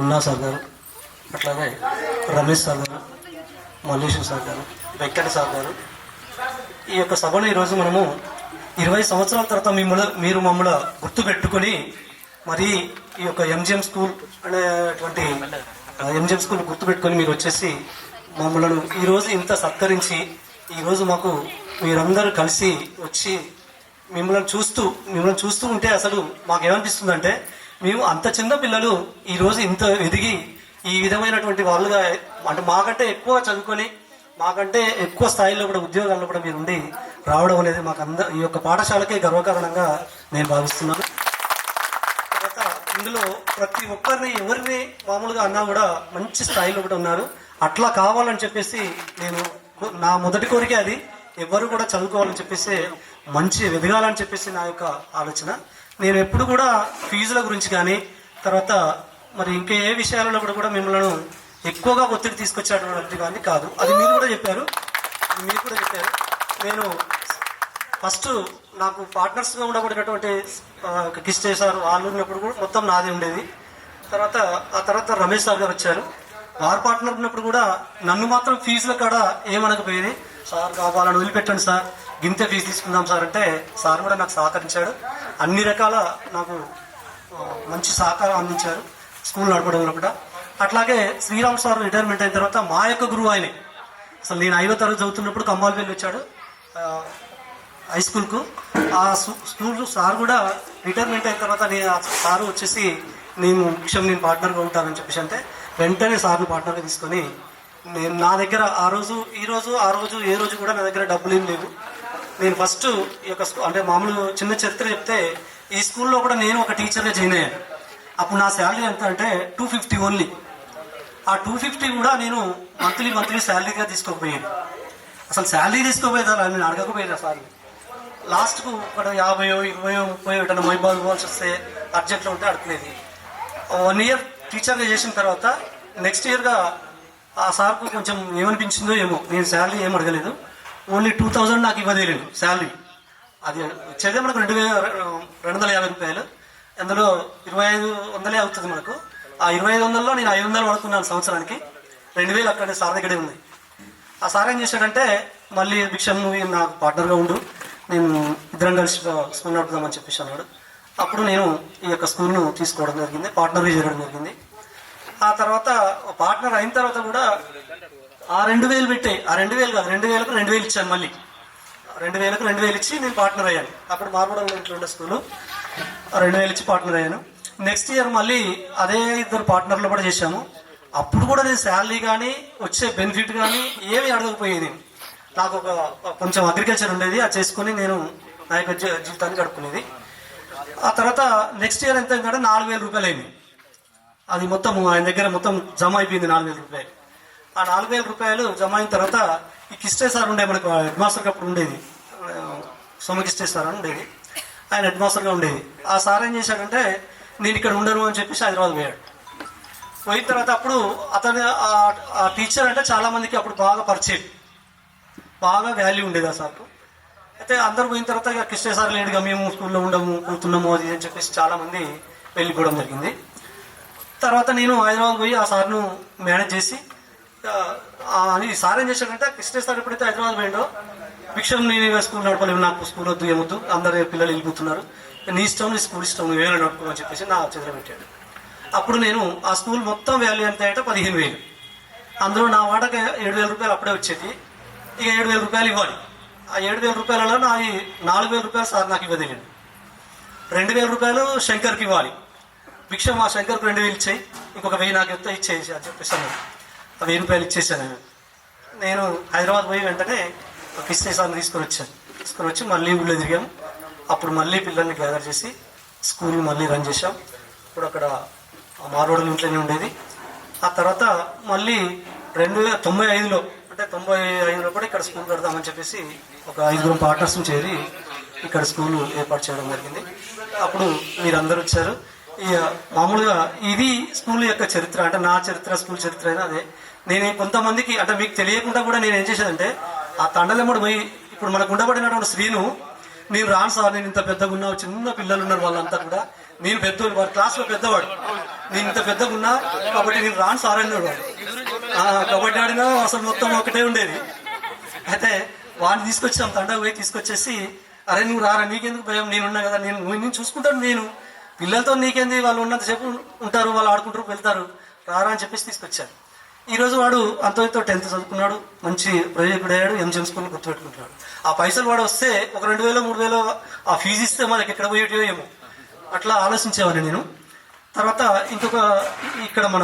Munna sir గారు, అట్లాగే Ramesh sir గారు, మల్లేశ్వర్ సార్ గారు, వెంకట సార్ గారు, ఈ యొక్క సభలో ఈరోజు మనము 20 సంవత్సరాల తర్వాత మీరు మమ్మల్ని గుర్తుపెట్టుకొని మరి ఈ యొక్క ఎంజిఎం స్కూల్ అనేటువంటి ఎంజిఎం స్కూల్ గుర్తుపెట్టుకొని మీరు వచ్చేసి మమ్మల్ని ఈరోజు ఇంత సత్కరించి ఈరోజు మాకు మీరందరూ కలిసి వచ్చి మిమ్మల్ని చూస్తూ ఉంటే అసలు మాకేమనిపిస్తుందంటే మేము అంత చిన్న పిల్లలు ఈరోజు ఇంత ఎదిగి ఈ విధమైనటువంటి వాళ్ళుగా, అంటే మాకంటే ఎక్కువ చదువుకొని మాకంటే ఎక్కువ స్థాయిలో కూడా ఉద్యోగాల్లో కూడా మీరు ఉండి రావడం అనేది మాకు ఈ యొక్క పాఠశాలకే గర్వకారణంగా నేను భావిస్తున్నాను. తర్వాత ఇందులో ప్రతి ఒక్కరిని ఎవరిని మామూలుగా అన్నా కూడా మంచి స్థాయిలో కూడా ఉన్నారు. అట్లా కావాలని చెప్పేసి నా మొదటి కోరిక అది. ఎవరు కూడా చదువుకోవాలని చెప్పేసి మంచి ఎదగాలని చెప్పేసి నా యొక్క ఆలోచన. నేను ఎప్పుడు కూడా ఫీజుల గురించి కానీ తర్వాత మరి ఇంకా ఏ విషయాలలో కూడా మిమ్మల్ని ఎక్కువగా ఒత్తిడి తీసుకొచ్చేటువంటి కానీ కాదు. అది మీరు కూడా చెప్పారు. నేను ఫస్ట్ నాకు పార్ట్నర్స్గా ఉండబడినటువంటి కిష్టయ్య సార్ వాళ్ళు ఉన్నప్పుడు కూడా మొత్తం నాదే ఉండేది. ఆ తర్వాత రమేష్ సార్ గారు వచ్చారు. వారు పార్ట్నర్ ఉన్నప్పుడు కూడా నన్ను మాత్రం ఫీజుల కాడ ఏమనకపోయేది. సార్ కావాలని వదిలిపెట్టండి సార్, గింతే ఫీజు తీసుకుందాం సార్ అంటే సార్ కూడా నాకు సహకరించాడు. అన్ని రకాల నాకు మంచి సహకారం అందించారు స్కూల్ నడపడంలో కూడా. అట్లాగే శ్రీరామ్ సార్ రిటైర్మెంట్ అయిన తర్వాత మా యొక్క గురువు ఆయనే. అసలు నేను 5వ తరగతి చదువుతున్నప్పుడు కంబాల్పల్లి వచ్చాడు హై స్కూల్కు. ఆ స్కూల్ సార్ కూడా రిటైర్మెంట్ అయిన తర్వాత సారు వచ్చేసి నేను పార్ట్నర్గా ఉంటానని చెప్పేసి అంటే వెంటనే సార్ని పార్ట్నర్గా తీసుకొని నా దగ్గర ఆ రోజు ఏ రోజు కూడా నా దగ్గర డబ్బులు ఏం లేవు. నేను ఫస్ట్ ఈ యొక్క అంటే మామూలు చిన్న చరిత్ర చెప్తే ఈ స్కూల్లో కూడా నేను ఒక టీచర్గా జాయిన్ అయ్యాను. అప్పుడు నా శాలరీ ఎంత అంటే 250 ఓన్లీ. ఆ 250 కూడా నేను మంత్లీ శాలరీగా తీసుకోకపోయాను. అసలు శాలరీ తీసుకోపోయేదా నేను అడగకపోయేదా సార్. లాస్ట్కు ఒక 50, 20, 30 ఎటన్నా మొబైల్ పోవాల్సి వస్తే అర్జెంట్లో ఉంటే అడుగునేది. 1 ఇయర్ టీచర్గా చేసిన తర్వాత నెక్స్ట్ ఇయర్గా ఆ సార్కు కొంచెం ఏమనిపించిందో ఏమో, నేను శాలరీ ఏం అడగలేదు. ఓన్లీ 2000 నాకు ఇవ్వదేలేదు శాలరీ. అది వచ్చేదే మనకు 250 రూపాయలు. అందులో 2500 అవుతుంది మనకు. ఆ 2500లో నేను 500 పడుతున్నాను సంవత్సరానికి. 2000 అక్కడే సార్ దగ్గరే ఉంది. ఆ సార్ ఏం చేశాడంటే మళ్ళీ భిక్షం నువ్వు నాకు పార్ట్నర్గా ఉండు, నేను ఇద్దరం కలిసి స్కూల్ నడుపుదామని చెప్పేసి అన్నాడు. అప్పుడు నేను ఈ యొక్క స్కూల్ను తీసుకోవడం జరిగింది, పార్ట్నర్గా చేరడం జరిగింది. ఆ తర్వాత పార్ట్నర్ అయిన తర్వాత కూడా ఆ 2000 పెట్టే, ఆ 2000 కాదు 2000కు 2000 ఇచ్చాను. మళ్ళీ 2000కు 2000 ఇచ్చి నేను పార్ట్నర్ అయ్యాను. అప్పుడు మార్మూడంలో ఇంట్లో ఉండే స్కూలు. 2000 ఇచ్చి పార్ట్నర్ అయ్యాను. నెక్స్ట్ ఇయర్ మళ్ళీ అదే 2 పార్ట్నర్లు కూడా చేశాము. అప్పుడు కూడా నేను శాలరీ కానీ వచ్చే బెనిఫిట్ కానీ ఏమీ అడగకపోయేది. నాకు కొంచెం అగ్రికల్చర్ ఉండేది, అది చేసుకుని నేను నా యొక్క జీవితాన్ని గడుపుకునేది. ఆ తర్వాత నెక్స్ట్ ఇయర్ ఎంత అయిందంటే 4000 రూపాయలు అయింది. అది మొత్తం ఆయన దగ్గర మొత్తం జమ అయిపోయింది 4000 రూపాయలు. ఆ 4000 రూపాయలు జమ అయిన తర్వాత ఈ కిష్టయ్య సార్ ఉండే, మనకు హెడ్ మాస్టర్కి అప్పుడు ఉండేది, సోమకిష్టయ్య సార్ అని ఉండేది, ఆయన హెడ్ మాస్టర్గా ఉండేది. ఆ సార్ ఏం చేశాడంటే నేను ఇక్కడ ఉండను అని చెప్పేసి హైదరాబాద్ పోయాడు. పోయిన తర్వాత అప్పుడు అతను ఆ టీచర్ అంటే చాలామందికి అప్పుడు బాగా పరిచయం, బాగా వాల్యూ ఉండేది ఆ సార్కు. అయితే అందరూ పోయిన తర్వాత ఇక కిష్టయ్య సార్ లేడుగా, మేము స్కూల్లో కూర్చున్నాము అది అని చెప్పేసి చాలామంది వెళ్ళిపోవడం జరిగింది. తర్వాత నేను హైదరాబాద్ పోయి ఆ సార్ను మేనేజ్ చేసి ఈ సార్ ఏం చేశాడంటే కిష్టయ్య సార్ ఎప్పుడైతే హైదరాబాద్ పోయిండో భిక్షం నేను స్కూల్ నడపలేము, నాకు స్కూల్ వద్దు ఏమొద్దు, అందరు పిల్లలు వెళ్ళిపోతున్నారు, నీ ఇష్టం నీ స్కూల్ ఇష్టం నువ్వు వేరే నడుపుకోమని చెప్పేసి నా చేతిలో పెట్టాడు. అప్పుడు నేను ఆ స్కూల్ మొత్తం వాల్యూ ఎంత అంటే 15,000. అందులో నా వాటకి 7,000 రూపాయలు అప్పుడే వచ్చేది. ఇక 7,000 రూపాయలు ఇవ్వాలి. ఆ 7,000 రూపాయలలో నా 4,000 రూపాయలు సార్ నాకు ఇవ్వదేయండి. 2,000 రూపాయలు శంకర్కి ఇవ్వాలి. భిక్ష మా శంకర్కి 2,000 ఇచ్చాయి, ఇంకొక 1,000 నాకు ఎంత ఇచ్చేసి అని చెప్పేసాను. ఆ 1,000 రూపాయలు ఇచ్చేసాను. నేను హైదరాబాద్ పోయి వెంటనే కిష్టయ్య సార్ని తీసుకొని వచ్చి మళ్ళీ ఊళ్ళో తిరిగాము. అప్పుడు మళ్ళీ పిల్లల్ని గ్యాదర్ చేసి స్కూల్ మళ్ళీ రన్ చేసాం. ఇప్పుడు అక్కడ మార్వాడల ఇంట్లోనే ఉండేది. ఆ తర్వాత మళ్ళీ 1995లో అంటే 95లో కూడా ఇక్కడ స్కూల్ కడదామని చెప్పేసి ఒక 5 పార్ట్నర్స్ని చేరి ఇక్కడ స్కూల్ ఏర్పాటు చేయడం జరిగింది. అప్పుడు మీరందరూ వచ్చారు. మామూలుగా ఇది స్కూల్ యొక్క చరిత్ర, అంటే నా చరిత్ర స్కూల్ చరిత్ర అయినా అదే. నేను కొంతమందికి అంటే మీకు తెలియకుండా కూడా నేను ఏం చేశానంటే ఆ తండలెమ్మడి పోయి ఇప్పుడు మనకు ఉండబడినటువంటి శ్రీను, నేను రాను సార్, నేను ఇంత పెద్దగా ఉన్నావు, చిన్న పిల్లలు ఉన్నారు వాళ్ళంతా కూడా, నేను పెద్దోడు, వాడు క్లాస్లో పెద్దవాడు, నేను ఇంత పెద్దగా ఉన్నా కాబట్టి నేను రాను సార్ అన్నాడు వాడు. కబడ్డీ ఆడినా అసలు మొత్తం ఒకటే ఉండేది. అయితే వాడిని తీసుకొచ్చాం, తండకు పోయి తీసుకొచ్చేసి, అరే నువ్వు రారా, నీకెందుకు భయం, నేనున్నా కదా, నేను చూసుకుంటాను, నేను పిల్లలతో నీకేంది, వాళ్ళు ఉన్నంతసేపు ఉంటారు, వాళ్ళు ఆడుకుంటారు వెళ్తారు, రారా అని చెప్పేసి తీసుకొచ్చాను. ఈరోజు వాడు అంతో ఇంతో 10th చదువుకున్నాడు, మంచి ప్రయోజకుడు అయ్యాడు, ఎంజిఎం స్కూల్లో గుర్తుపెట్టుకుంటున్నాడు. ఆ పైసలు వాడు వస్తే ఒక 2,000 3,000 ఆ ఫీజు ఇస్తే మనకి ఎక్కడ పోయేటో ఏమో అట్లా ఆలోచించేవాడిని నేను. తర్వాత ఇంకొక ఇక్కడ మన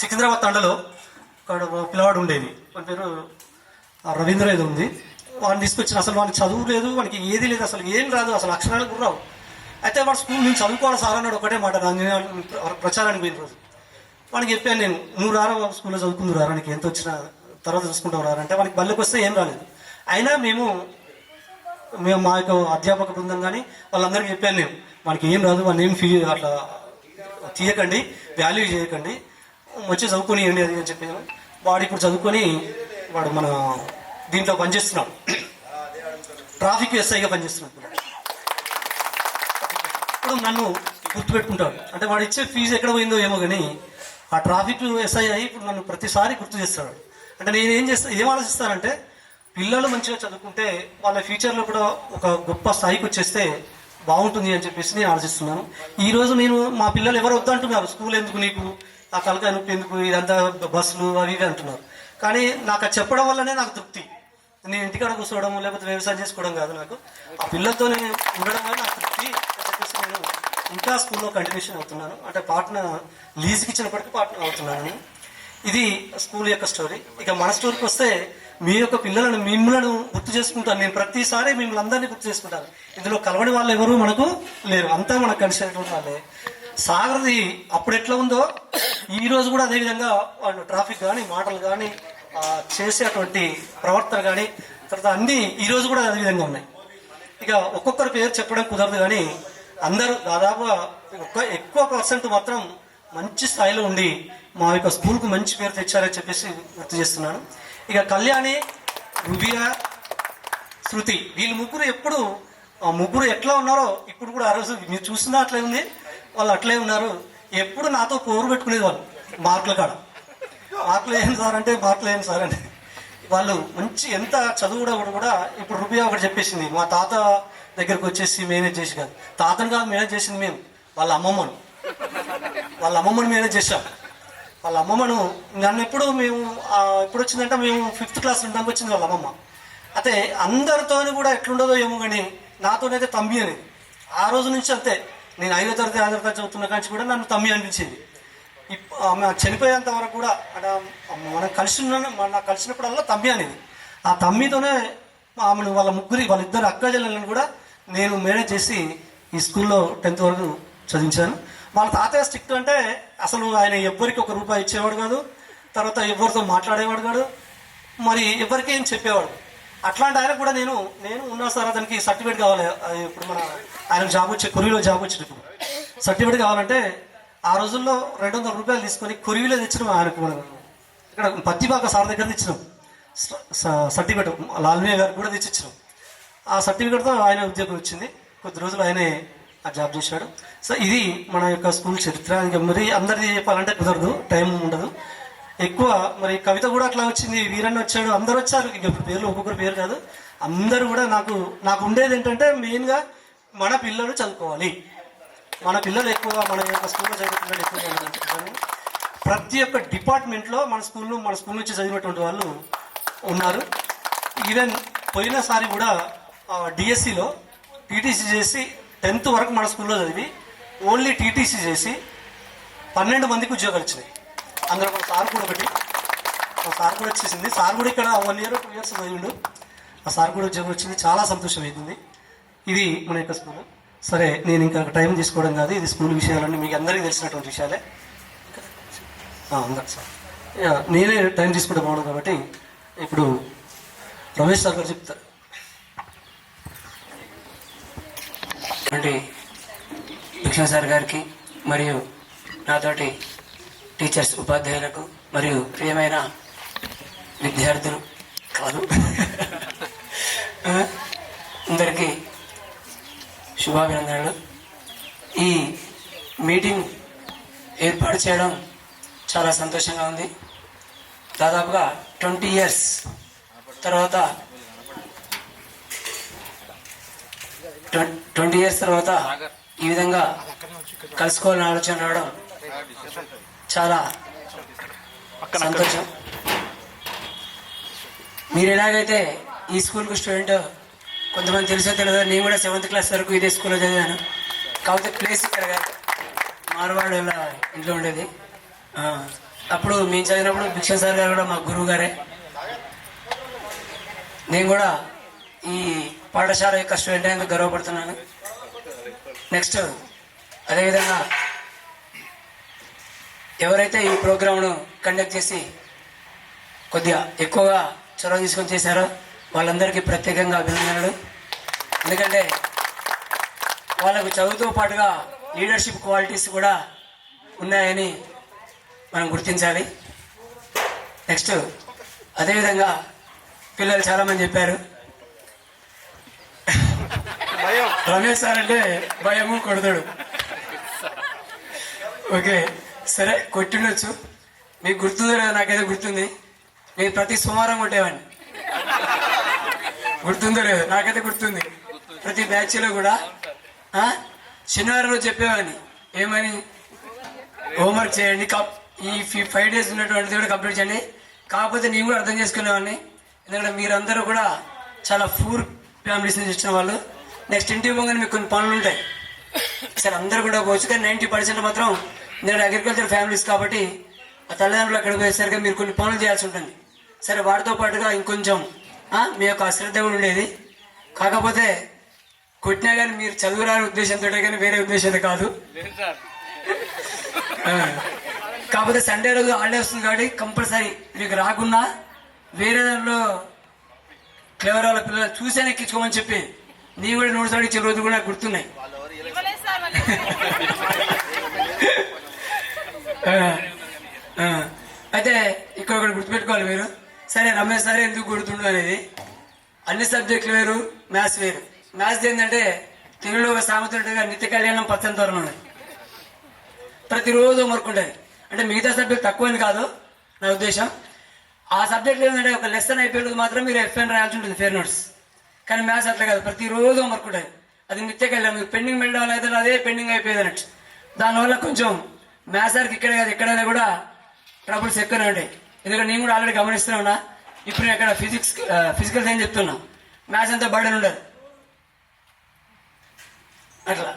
సికింద్రాబాద్ తండలో అక్కడ పిల్లవాడు ఉండేది, వాడి పేరు రవీంద్ర ఏదో ఉంది. వాడిని తీసుకొచ్చిన, అసలు వాడికి చదువు లేదు, వానికి ఏది లేదు, అసలు ఏం రాదు, అసలు అక్షరాలు కూడా రావు. అయితే వాడు స్కూల్ నేను చదువుకోవాలి సార్ అన్నాడు ఒకటే మాట. ప్రచారానికి పోయిన రోజు వాడికి చెప్పాను నేను, నువ్వు రారా స్కూల్లో చదువుకుందు రారా, నీకు ఎంత వచ్చినా తర్వాత చూసుకుంటావు రారా అంటే, వానికి బల్లెకి వస్తే ఏం రాలేదు. అయినా మేము మా యొక్క అధ్యాపక బృందం కానీ వాళ్ళందరికీ చెప్పాను నేను, మనకి ఏం రాదు, వాడిని ఏం అట్లా తీయకండి, వాల్యూ చేయకండి, వచ్చి చదువుకొనియండి అది అని చెప్పాను. వాడు ఇప్పుడు చదువుకొని వాడు మన దీంట్లో పనిచేస్తున్నాడు, ట్రాఫిక్ ఎస్ఐగా పనిచేస్తున్నాడు. ఇప్పుడు నన్ను గుర్తుపెట్టుకుంటాడు, అంటే వాడు ఇచ్చే ఫీజు ఎక్కడ పోయిందో ఏమో కానీ ఆ ట్రాఫిక్ ఎస్ఐ అయ్యి ఇప్పుడు నన్ను ప్రతిసారి గుర్తు చేస్తాడు. అంటే నేను ఏం ఆలోచిస్తానంటే, పిల్లలు మంచిగా చదువుకుంటే వాళ్ళ ఫ్యూచర్లో కూడా ఒక గొప్ప స్థాయికి వచ్చేస్తే బాగుంటుంది అని చెప్పేసి నేను ఆలోచిస్తున్నాను. ఈరోజు నేను మా పిల్లలు ఎవరు వద్దంటున్నారు, స్కూల్ ఎందుకు నీకు, ఆ తలకాయ నొప్పి ఎందుకు, ఇదంతా బస్సులు అవి ఇవి అంటున్నారు. కానీ నాకు అది చెప్పడం వల్లనే నాకు తృప్తి. నేను ఇంటికాడ కూర్చోవడం లేకపోతే వ్యవసాయం చేసుకోవడం కాదు, నాకు ఆ పిల్లలతో ఉండడం వల్ల నాకు తృప్తి అని చెప్పేసి నేను ఇంకా స్కూల్లో కంటిన్యూషన్ అవుతున్నాను. అంటే పార్ట్నర్ లీజ్కి ఇచ్చినప్పటికీ పార్ట్నర్ అవుతున్నాను. ఇది స్కూల్ యొక్క స్టోరీ. ఇక మన స్టోరీకి వస్తే, మీ యొక్క పిల్లలను మిమ్మల్ని గుర్తు చేసుకుంటాను నేను, ప్రతిసారి మిమ్మల్ని అందరినీ గుర్తు చేసుకుంటాను. ఇందులో కలవని వాళ్ళు ఎవరు మనకు లేరు, అంతా మనకు కలిసేటువంటి వాళ్ళే. సాగర్ది అప్పుడు ఎట్లా ఉందో ఈ రోజు కూడా అదే విధంగా వాళ్ళు ట్రాఫిక్ కానీ మాటలు కానీ చేసేటువంటి ప్రవర్తన కానీ తర్వాత అన్నీ ఈ రోజు కూడా అదే విధంగా ఉన్నాయి. ఇక ఒక్కొక్కరి పేరు చెప్పడం కుదరదు కానీ అందరూ దాదాపుగా ఎక్కువ పర్సెంట్ మాత్రం మంచి స్థాయిలో ఉండి మా యొక్క స్కూల్కు మంచి పేరు తెచ్చారని చెప్పేసి గుర్తు చేస్తున్నాను. ఇక కళ్యాణి, రుబియా, శృతి, వీళ్ళు ముగ్గురు ఎట్లా ఉన్నారో ఇప్పుడు కూడా ఆ రోజు మీరు చూసినా అట్లే ఉంది, వాళ్ళు అట్లే ఉన్నారు. ఎప్పుడు నాతో పోరు పెట్టుకునేది వాళ్ళు మార్కుల కాడ. మార్కులు ఏం సార్ అంటే, మార్కులు ఏం సార్ అంటే, వాళ్ళు మంచి ఎంత చదువు కూడా ఇప్పుడు రుబియా ఒకటి చెప్పేసింది, మా తాత దగ్గరకు వచ్చేసి మేనేజ్ చేసి కాదు, తాతను కాదు మేనేజ్ చేసింది మేము, వాళ్ళ అమ్మమ్మను మేనేజ్ చేశాం. వాళ్ళ అమ్మమ్మను నన్ను ఎప్పుడు వచ్చిందంటే మేము 5th క్లాస్ ఉండడానికి వచ్చింది వాళ్ళ అమ్మమ్మ. అయితే అందరితో కూడా ఎట్లుండదో ఏమో కానీ నాతోనైతే తమ్మి అనేది ఆ రోజు నుంచి అంతే. నేను 5వ తరగతి చదువుతున్న కానీ కూడా నన్ను తమ్మి అనిపించేది. చనిపోయేంత వరకు కూడా నాకు కలిసినప్పుడల్లా తమ్మి అనేది. ఆ తమ్మితోనే ఆమెను వాళ్ళిద్దరు అక్క చెల్లెలను కూడా నేను మేనేజ్ చేసి ఈ స్కూల్లో 10th వరకు చదివించాను. వాళ్ళ తాతయ్య స్ట్రిక్ట్ అంటే అసలు ఆయన ఎవ్వరికి ₹1 ఇచ్చేవాడు కాదు, తర్వాత ఎవరితో మాట్లాడేవాడు కాదు, మరి ఎవరికి ఏం చెప్పేవాడు. అట్లాంటి ఆయన కూడా నేను ఉన్నా సార్ అతనికి సర్టిఫికేట్ కావాలి, ఇప్పుడు ఆయన కొరివిలో జాబ్ వచ్చింది, ఇప్పుడు సర్టిఫికేట్ కావాలంటే ఆ రోజుల్లో ₹200 తీసుకొని కొరివిలో తెచ్చినాం. ఆయనకు ఇక్కడ పత్తిపాక సార్ దగ్గర తెచ్చినాం సర్టిఫికేట్, లాల్మయ్య గారికి కూడా తెచ్చిచ్చినాం. ఆ సర్టిఫికేట్తో ఆయన ఉద్యోగం వచ్చింది. కొద్ది రోజులు ఆయనే ఆ జాబ్ చేశాడు. సో ఇది మన యొక్క స్కూల్ చరిత్ర. ఇక మరి అందరిది చెప్పాలంటే కుదరదు, టైం ఉండదు ఎక్కువ. మరి కవిత కూడా అట్లా వచ్చింది, వీరన్న వచ్చాడు, అందరు వచ్చారు. ఇక పేర్లు ఒక్కొక్కరు పేరు కాదు, అందరూ కూడా నాకు ఉండేది ఏంటంటే మెయిన్గా మన పిల్లలు చదువుకోవాలి, మన పిల్లలు ఎక్కువ, మన యొక్క స్కూల్లో చదివే పిల్లలు ఎక్కువ చదువుకుంటున్నాను. ప్రతి ఒక్క డిపార్ట్మెంట్లో మన స్కూల్ నుంచి చదివినటువంటి వాళ్ళు ఉన్నారు. ఈవెన్ పోయినసారి కూడా డిఎస్సిలో టీటీసీ చేసి 10th వరకు మన స్కూల్లో చదివి ఓన్లీ టీటీసీ చేసి 12 మందికి ఉద్యోగాలు వచ్చినాయి. అందులో మా సార్ కూడా వచ్చేసింది. సార్ కూడా ఇక్కడ 1 year 2 years చదివిండు. ఆ సార్ కూడా ఉద్యోగం వచ్చింది, చాలా సంతోషం అవుతుంది. ఇది మన యొక్క స్కూల్. సరే, నేను ఇంకా టైం తీసుకోవడం కాదు, ఇది స్కూల్ విషయాలన్నీ మీకు అందరికీ తెలిసినటువంటి విషయాలే. అందరు సార్ నేనే టైం తీసుకోవడం బాగుంది కాబట్టి ఇప్పుడు రమేష్ సార్ గారు చెప్తారు. అంటే భిక్షణ సార్ గారికి మరియు నాతోటి టీచర్స్ ఉపాధ్యాయులకు మరియు ప్రియమైన విద్యార్థులు కాదు అందరికీ శుభాభినందనలు. ఈ మీటింగ్ ఏర్పాటు చేయడం చాలా సంతోషంగా ఉంది. దాదాపుగా 20 ఇయర్స్ తర్వాత 20 ఇయర్స్ తర్వాత ఈ విధంగా కలుసుకోవాలని ఆలోచన రావడం చాలా సంతోషం. మీరు ఎలాగైతే ఈ స్కూల్కు స్టూడెంట్ కొంతమంది తెలిసో తెలియదు, నేను కూడా 7th క్లాస్ వరకు ఇదే స్కూల్లో చదివాను. కాకపోతే ప్లేస్ ఇక్కడ కాదు, మార్వాడు ఇలా ఇంట్లో ఉండేది. అప్పుడు మేము చదివినప్పుడు భిక్ష సార్ గారు కూడా మా గురువు గారే. నేను కూడా ఈ పాఠశాల యొక్క స్టూడెంట్ అయినందుకు గర్వపడుతున్నాను. నెక్స్ట్ అదేవిధంగా ఎవరైతే ఈ ప్రోగ్రామ్ను కండక్ట్ చేసి కొద్దిగా ఎక్కువగా చొరవ తీసుకొని చేశారో వాళ్ళందరికీ ప్రత్యేకంగా అభినందనలు. ఎందుకంటే వాళ్ళకు చదువుతో పాటుగా లీడర్షిప్ క్వాలిటీస్ కూడా ఉన్నాయని మనం గుర్తించాలి. నెక్స్ట్ అదేవిధంగా పిల్లలు చాలామంది చెప్పారు, రమేష్ సార్ అంటే భయము కొడతాడు. ఓకే సరే, కొట్టిండొచ్చు. మీకు గుర్తుందో లేదో నాకైతే గుర్తుంది. నేను ప్రతి సోమవారం కొట్టేవాడిని. గుర్తుందో లేదో నాకైతే గుర్తుంది. ప్రతి బ్యాచ్లో కూడా శనివారం రోజు చెప్పేవాడిని, ఏమని, హోంవర్క్ చేయండి, ఈ 5 days ఉన్నటువంటిది కూడా కంప్లీట్ చేయండి. కాకపోతే నేను కూడా అర్థం చేసుకునేవాడిని, ఎందుకంటే మీరందరూ కూడా చాలా పూర్ ఫ్యామిలీస్ నుంచి వచ్చిన వాళ్ళు. నెక్స్ట్ ఇంటికి పోగానే మీకు కొన్ని పనులు ఉంటాయి. సరే అందరూ కూడా పోవచ్చు, కానీ 90% మాత్రం ఎందుకంటే అగ్రికల్చర్ ఫ్యామిలీస్ కాబట్టి ఆ తల్లిదండ్రులు అక్కడికి పోయేసరికి మీరు కొన్ని పనులు చేయాల్సి ఉంటుంది. సరే వాటితో పాటుగా ఇంకొంచెం మీ యొక్క అశ్రద్ధ కూడా ఉండేది. కాకపోతే కొట్టినా కానీ మీరు చదువురాని ఉద్దేశంతో కానీ వేరే ఉద్దేశంతో కాదు. కాకపోతే సండే రోజు హాలిడే వస్తుంది కాబట్టి కంపల్సరీ మీకు రాకున్నా వేరే దాంట్లో క్లెవర్ వాళ్ళ పిల్లలు చూసేనే ఎక్కించుకోమని చెప్పి నేను కూడా నోట్స్ అడిగే రోజులు కూడా నాకు గుర్తున్నాయి. అయితే ఇక్కడ ఒకటి గుర్తుపెట్టుకోవాలి మీరు. సరే రమేష్ సార్ ఎందుకు గుర్తుండు అనేది, అన్ని సబ్జెక్టులు వేరు, మ్యాథ్స్ వేరు. మ్యాథ్స్ ఏంటంటే తెలుగులో ఒక సామెత ఉంటుంది, నిత్య కళ్యాణం పచ్చని తోరణం ఉన్నది. ప్రతిరోజు వర్క్ ఉంటుంది. అంటే మిగతా సబ్జెక్ట్ తక్కువని కాదు నా ఉద్దేశం. ఆ సబ్జెక్ట్ ఏంటంటే ఒక లెసన్ అయిపోయేది మాత్రం మీరు ఎఫ్ఎన్ రాయాల్సి ఉంటుంది, ఫేర్ నోట్స్. కానీ మ్యాథ్స్ అట్లా కాదు, ప్రతిరోజు వర్క్ ఉంటుంది. అది నిత్య కళ్యాణం. మీకు పెండింగ్ పెట్టడం అయితే అదే పెండింగ్ అయిపోయేది అన్నట్టు. దానివల్ల కొంచెం మ్యాథ్స్ సార్కి ఇక్కడ కాదు ఎక్కడైనా కూడా ట్రబుల్స్ ఎక్కువనే ఉంటాయి. ఎందుకంటే నేను కూడా ఆల్రెడీ గమనిస్తూనే ఉన్నా. ఇప్పుడు నేను అక్కడ ఫిజికల్ సైన్స్ చెప్తున్నా, మ్యాథ్స్ అంతా బర్డెన్ ఉండదు. అట్లా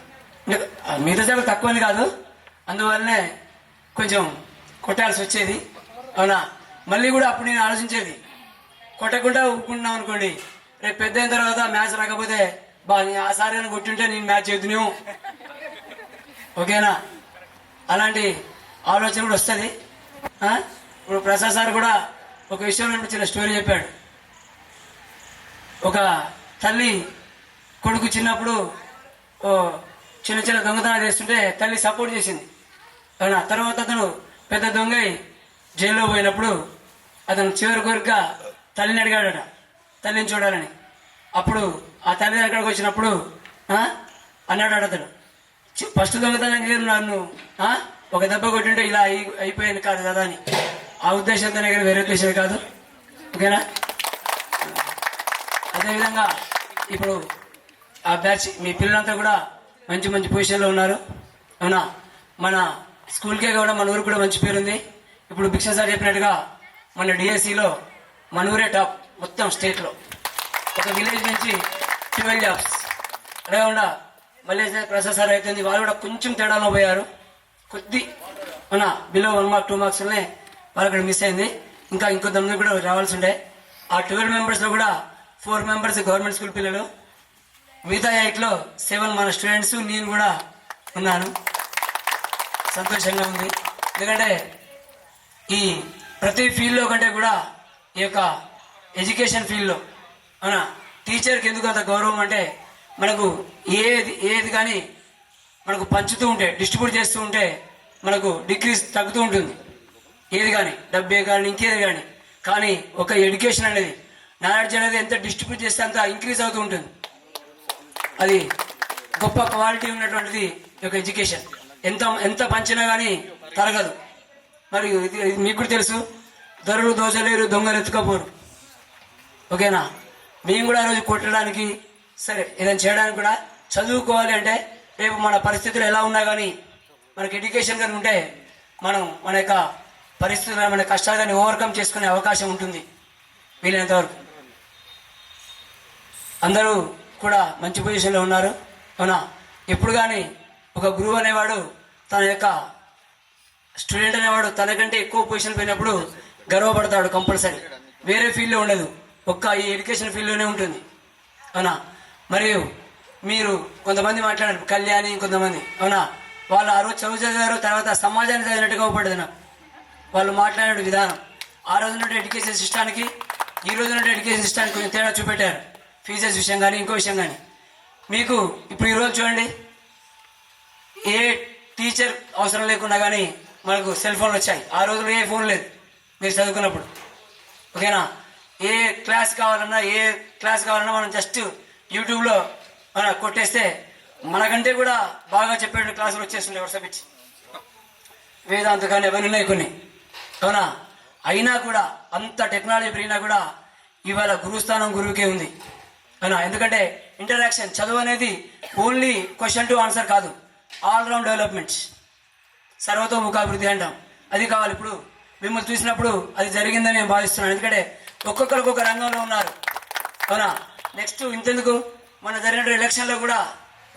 మిగతా సబ్జెక్ట్ తక్కువని కాదు, అందువల్లనే కొంచెం కొట్టాల్సి వచ్చేది. అవునా, మళ్ళీ కూడా అప్పుడు నేను ఆలోచించేది, కొట్టకుండా ఊరుకుంటున్నాం అనుకోండి, రేపు పెద్ద అయిన తర్వాత మ్యాథ్స్ రాకపోతే ఆ సార్ అని కొట్టుంటే నేను మ్యాచ్ చేద్దునేమో. ఓకేనా, అలాంటి ఆలోచన కూడా వస్తుంది. ఇప్పుడు ప్రసాద్ సార్ కూడా ఒక విషయంలో చిన్న స్టోరీ చెప్పాడు. ఒక తల్లి కొడుకు చిన్నప్పుడు చిన్న చిన్న దొంగతనాలు చేస్తుంటే తల్లి సపోర్ట్ చేసింది. అవునా, తర్వాత అతను పెద్ద దొంగ జైల్లో పోయినప్పుడు అతను చివరి కోరిక తల్లిని అడిగాడట, తల్లిని చూడాలని. అప్పుడు ఆ తల్లి దగ్గరకు వచ్చినప్పుడు అన్నాడు అతడు, ఫస్ట్ దొంగతనం నన్ను ఒక దెబ్బ కొట్టింటే ఇలా అయిపోయింది కాదు కదా అని. ఆ ఉద్దేశంతోనే కానీ వేరే ఉద్దేశం కాదు. ఓకేనా, అదేవిధంగా ఇప్పుడు ఆ బ్యాచ్ మీ పిల్లలంతా కూడా మంచి మంచి పొజిషన్లో ఉన్నారు. అవునా, మన స్కూల్కే కూడా మన ఊరికి కూడా మంచి పేరుంది. ఇప్పుడు భిక్ష సార్ చెప్పినట్టుగా మన డిఎస్సిలో మన ఊరే టాప్ మొత్తం స్టేట్లో. ఒక విలేజ్ నుంచి 12 jobs. అదేకుండా మళ్ళీ ప్రసాద్ సార్ అవుతుంది, వాళ్ళు కూడా కొంచెం తేడాలో పోయారు. కొద్ది మన బిలో 1 mark 2 marksనే వాళ్ళు కూడా మిస్ అయింది. ఇంకా ఇంకొంతమంది కూడా రావాల్సి ఉండే. ఆ 12 members కూడా 4 members గవర్నమెంట్ స్కూల్ పిల్లలు, మిగతా 8లో 7 మన స్టూడెంట్స్, నేను కూడా ఉన్నాను. సంతోషంగా ఉంది. ఎందుకంటే ఈ ప్రతి ఫీల్డ్లో కంటే కూడా ఈ యొక్క ఎడ్యుకేషన్ ఫీల్డ్లో అవునా టీచర్కి ఎందుకు అంత గౌరవం అంటే మనకు ఏది కానీ మనకు పంచుతూ ఉంటే, డిస్ట్రిబ్యూట్ చేస్తూ ఉంటే మనకు డిగ్రీస్ తగ్గుతూ ఉంటుంది. ఏది కానీ డబ్బే కానీ ఇంకేది కానీ ఒక ఎడ్యుకేషన్ అనేది, నాలెడ్జ్ అనేది ఎంత డిస్ట్రిబ్యూట్ చేస్తే అంత ఇంక్రీజ్ అవుతూ ఉంటుంది. అది గొప్ప క్వాలిటీ ఉన్నటువంటిది ఈ యొక్క ఎడ్యుకేషన్. ఎంత ఎంత పంచినా కానీ తరగదు. మరి ఇది మీకు కూడా తెలుసు, దొరలు దోచలేరు, దొంగలు ఎత్తుకపోరు. ఓకేనా? మేము కూడా ఆ రోజు కొట్టడానికి సరే ఏదైనా చేయడానికి కూడా చదువుకోవాలి అంటే రేపు మన పరిస్థితులు ఎలా ఉన్నా కానీ మనకి ఎడ్యుకేషన్ కానీ ఉంటే మనం మన యొక్క పరిస్థితులు మన కష్టాలు కానీ ఓవర్కమ్ చేసుకునే అవకాశం ఉంటుంది. వీలైనంత వరకు అందరూ కూడా మంచి పొజిషన్లో ఉన్నారు. అవునా? ఎప్పుడు కానీ ఒక గురువు అనేవాడు తన యొక్క స్టూడెంట్ అనేవాడు తనకంటే ఎక్కువ పొజిషన్ పోయినప్పుడు గర్వపడతాడు కంపల్సరీ. వేరే ఫీల్డ్లో ఉండదు, ఒక్క ఈ ఎడ్యుకేషన్ ఫీల్డ్లోనే ఉంటుంది. అవునా? మరియు మీరు కొంతమంది మాట్లాడారు, కళ్యాణి కొంతమంది, అవునా, వాళ్ళు ఆ రోజు చదువు చదివారు, తర్వాత సమాజాన్ని చదివినట్టుగా అవపడదు నాకు వాళ్ళు మాట్లాడే విధానం. ఆ రోజు నుండి ఎడ్యుకేషన్ సిస్టానికి ఈ రోజు నుండి ఎడ్యుకేషన్ సిస్టానికి కొంచెం తేడా చూపెట్టారు. ఫీజెస్ విషయం కానీ ఇంకో విషయం కానీ. మీకు ఇప్పుడు ఈరోజు చూడండి, ఏ టీచర్ అవసరం లేకుండా కానీ మనకు సెల్ ఫోన్లు వచ్చాయి. ఆ రోజుల్లో ఏ ఫోన్ లేదు మీరు చదువుకున్నప్పుడు. ఓకేనా? ఏ క్లాస్ కావాలన్నా మనం జస్ట్ యూట్యూబ్లో మనం కొట్టేస్తే మనకంటే కూడా బాగా చెప్పే క్లాసులు వచ్చేస్తుండే వాట్సాప్ ఇచ్చి. వేదాంత కానీ అవన్నీ ఉన్నాయి కొన్ని. అవునా? అయినా కూడా అంత టెక్నాలజీ పెరిగినా కూడా ఇవాళ గురుస్థానం గురువుకే ఉంది. అవునా? ఎందుకంటే ఇంటరాక్షన్, చదువు అనేది ఓన్లీ క్వశ్చన్ టు ఆన్సర్ కాదు, ఆల్రౌండ్ డెవలప్మెంట్స్, సర్వతోముఖాభివృద్ధి అంటాం. అది కావాలి. ఇప్పుడు మిమ్మల్ని చూసినప్పుడు అది జరిగిందని నేను భావిస్తున్నాను. ఎందుకంటే ఒక్కొక్కరు ఒక్కొక్క రంగంలో ఉన్నారు. అవునా? నెక్స్ట్ ఇంతెందుకు, మన జరిగినటువంటి ఎలక్షన్లో కూడా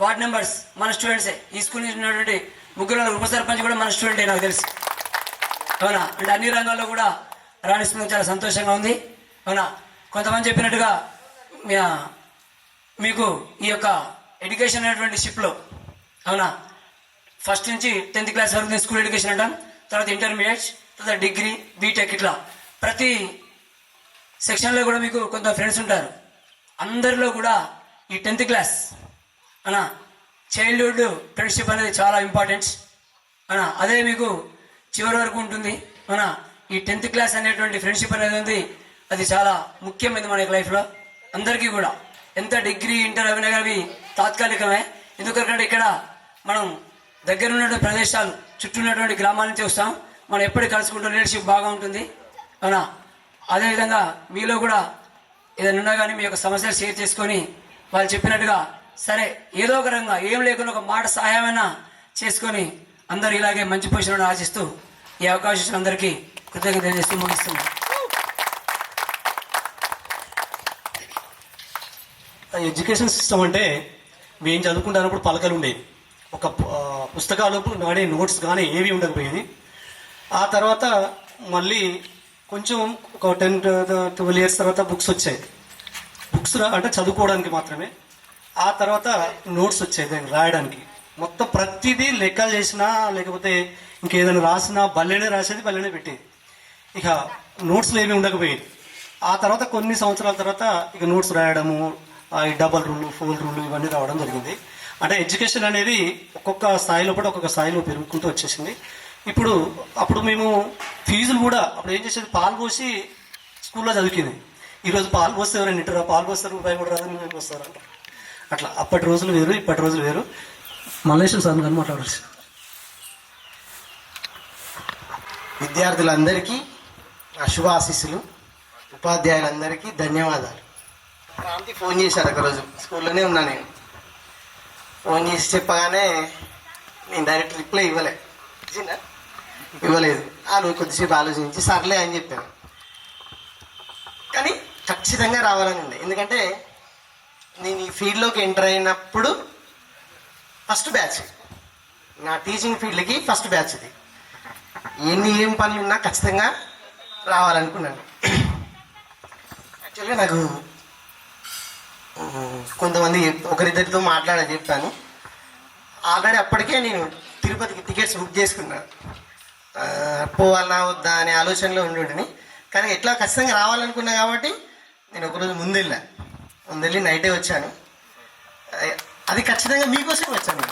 వార్డ్ మెంబర్స్ మన స్టూడెంట్సే. ఈ స్కూల్ నుంచి ఉన్నటువంటి ముగ్గురు ఉప సర్పంచ్ కూడా మన స్టూడెంటే నాకు తెలుసు. అవునా? అంటే అన్ని రంగాల్లో కూడా రాణిస్తున్నందుకు చాలా సంతోషంగా ఉంది. అవునా? కొంతమంది చెప్పినట్టుగా మీకు ఈ యొక్క ఎడ్యుకేషన్ అనేటువంటి షిప్లో, అవునా, ఫస్ట్ నుంచి 10th క్లాస్ వరకు స్కూల్ ఎడ్యుకేషన్ అంటాం, తర్వాత ఇంటర్మీడియట్, తర్వాత డిగ్రీ, బీటెక్, ఇట్లా ప్రతి సెక్షన్లో కూడా మీకు కొంత ఫ్రెండ్స్ ఉంటారు. అందరిలో కూడా ఈ 10th క్లాస్ అనా చైల్డ్హుడ్ ఫ్రెండ్షిప్ అనేది చాలా ఇంపార్టెంట్. అనా అదే మీకు చివరి వరకు ఉంటుంది. అనా ఈ 10th క్లాస్ అనేటువంటి ఫ్రెండ్షిప్ అనేది ఉంది, అది చాలా ముఖ్యమైనది మన లైఫ్లో అందరికీ కూడా. ఎంత డిగ్రీ ఇంటర్ అవినా అవి తాత్కాలికమే. ఎందుకంటే ఇక్కడ మనం దగ్గర ఉన్నటువంటి ప్రదేశాలు, చుట్టూ ఉన్నటువంటి గ్రామాల నుంచి వస్తాం. మనం ఎప్పటికీ కలుసుకుంటూ రిలేషన్షిప్ బాగా ఉంటుంది. అవునా? అదేవిధంగా మీలో కూడా ఏదైనా ఉన్నా కానీ మీ యొక్క సమస్యలు షేర్ చేసుకొని వాళ్ళు చెప్పినట్టుగా సరే ఏదో ఒక రంగా ఏం లేకుండా ఒక మాట సహాయమైనా చేసుకొని అందరూ ఇలాగే మంచి పొజిషన్లో ఆశిస్తూ ఈ అవకాశం అందరికీ కృతజ్ఞత తెలియజేస్తూ ముగిస్తున్నాం. ఎడ్యుకేషన్ సిస్టమ్ అంటే మేము చదువుకుంటున్నప్పుడు పలకలు ఉండేవి, ఒక పుస్తకాలు కానీ నోట్స్ కానీ ఏవి ఉండకపోయేది. ఆ తర్వాత మళ్ళీ కొంచెం ఒక 10-12 ఇయర్స్ తర్వాత బుక్స్ వచ్చాయి. బుక్స్ అంటే చదువుకోవడానికి మాత్రమే. ఆ తర్వాత నోట్స్ వచ్చాయి దాన్ని రాయడానికి. మొత్తం ప్రతిదీ లెక్కలు చేసినా లేకపోతే ఇంకేదైనా రాసినా బల్లెనే రాసేది, బల్లెనే పెట్టేది. ఇక నోట్స్లో ఏమీ ఉండకపోయేది. ఆ తర్వాత కొన్ని సంవత్సరాల తర్వాత ఇక నోట్స్ రాయడము, ఈ డబల్ రూల్, 4 రూల్ ఇవన్నీ రావడం జరిగింది. అంటే ఎడ్యుకేషన్ అనేది ఒక్కొక్క స్థాయిలో కూడా ఒక్కొక్క స్థాయిలో పెరుగుకుంటూ వచ్చేసింది. అప్పుడు మేము ఫీజులు కూడా అప్పుడు ఏం చేసేది, పాలు పోసి స్కూల్లో చదివింది. ఈరోజు పాలు పోస్తే ఎవరైనా ఇంటారా? పాలు పోస్తారు, రూపాయి కూడా రాదని మేము వస్తారు. అట్లా అప్పటి రోజులు వేరు, ఇప్పటి రోజులు వేరు. మల్లేశ్వర సార్ గారు మాట్లాడాల్సి. విద్యార్థులందరికీ నా శుభాశీస్సులు, ఉపాధ్యాయులందరికీ ధన్యవాదాలు. క్రాంతి ఫోన్ చేశారు ఒకరోజు, స్కూల్లోనే ఉన్నా నేను. ఫోన్ చేసి చెప్పగానే నేను డైరెక్ట్ రిప్లై ఇవ్వలేదు. కొద్దిసేపు ఆలోచించి సర్లే అని చెప్పాను. కానీ ఖచ్చితంగా రావాలని ఉంది. ఎందుకంటే నేను ఈ ఫీల్డ్లోకి ఎంటర్ అయినప్పుడు ఫస్ట్ బ్యాచ్, నా టీచింగ్ ఫీల్డ్కి ఫస్ట్ బ్యాచ్ ఇది. ఏం పనులు ఉన్నా ఖచ్చితంగా రావాలనుకున్నాను. యాక్చువల్గా నాకు కొంతమంది ఒకరిద్దరితో చెప్పాను. ఆల్రెడీ అప్పటికే నేను తిరుపతికి టికెట్స్ బుక్ చేసుకున్నాను. పోవాలన్నా వద్దా అనే ఆలోచనలో ఉండి, కానీ ఎట్లా ఖచ్చితంగా రావాలనుకున్నా కాబట్టి నేను ఒకరోజు ముందెళ్ళి నైటే వచ్చాను. అది ఖచ్చితంగా మీకోసం వచ్చాను.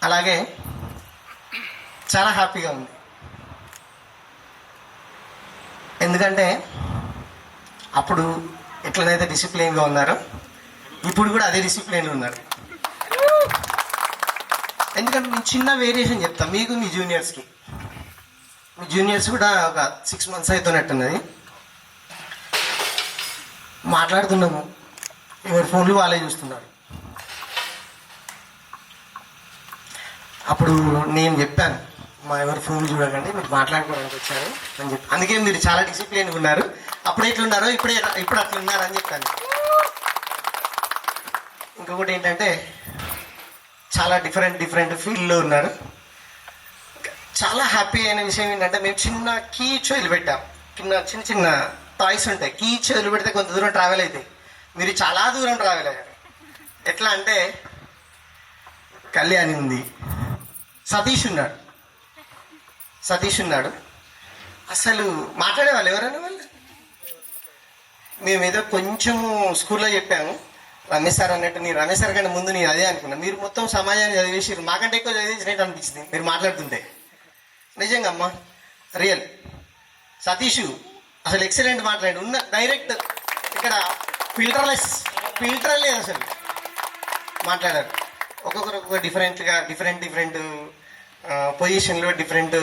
అలాగే చాలా హ్యాపీగా ఉంది. ఎందుకంటే అప్పుడు ఎట్లనైతే డిసిప్లిన్గా ఉన్నారో ఇప్పుడు కూడా అదే డిసిప్లిన్లో ఉన్నారు. ఎందుకంటే నేను చిన్న వేరియేషన్ చెప్తాను మీకు, మీ జూనియర్స్కి. మీ జూనియర్స్ కూడా ఒక 6 months అవుతున్నట్టున్నది. మాట్లాడుతున్నాము, ఎవరి ఫోన్లు వాళ్ళే చూస్తున్నారు. అప్పుడు నేను చెప్పాను, మా ఎవరి ఫోన్లు చూడకండి, మీరు మాట్లాడుకోవడానికి వచ్చారు అని చెప్పి. అందుకే మీరు చాలా డిసిప్లిన్గా ఉన్నారు. అప్పుడు ఎట్లున్నారో ఇప్పుడు అట్లా ఉన్నారు అని చెప్పాను. ఇంకొకటి ఏంటంటే చాలా డిఫరెంట్ ఫీల్డ్లో ఉన్నారు. చాలా హ్యాపీ అయిన విషయం ఏంటంటే మేము చిన్న కీచ్ వదిలిపెట్టాం. చిన్న చిన్న టాయ్స్ ఉంటాయి, కీచ్ వదిలిపెడితే కొంత దూరం ట్రావెల్ అవుతాయి. మీరు చాలా దూరం ట్రావెల్ అయ్యారు. ఎట్లా అంటే కళ్యాణి ఉంది, సతీష్ ఉన్నాడు. అసలు మాట్లాడేవాళ్ళు ఎవరైనా వాళ్ళు. మేమేదో కొంచెము స్కూల్లో చెప్పాము, రమేష్ సార్ అన్నట్టు. నేను రమేష్ సార్ కంటే ముందు నేను అదే అనుకున్నా. మీరు మొత్తం సమాజాన్ని చదివేసారు, మాకంటే ఎక్కువ చదివేసినట్టు అనిపించింది మీరు మాట్లాడుతుంటే. నిజంగా అమ్మా, రియల్. సతీష్ అసలు ఎక్సలెంట్ మాట్లాడు, ఉన్న డైరెక్ట్ ఇక్కడ ఫిల్టర్ లేదు అసలు. మాట్లాడారు ఒక్కొక్కరు ఒక్కొక్క డిఫరెంట్ పొజిషన్లో డిఫరెంట్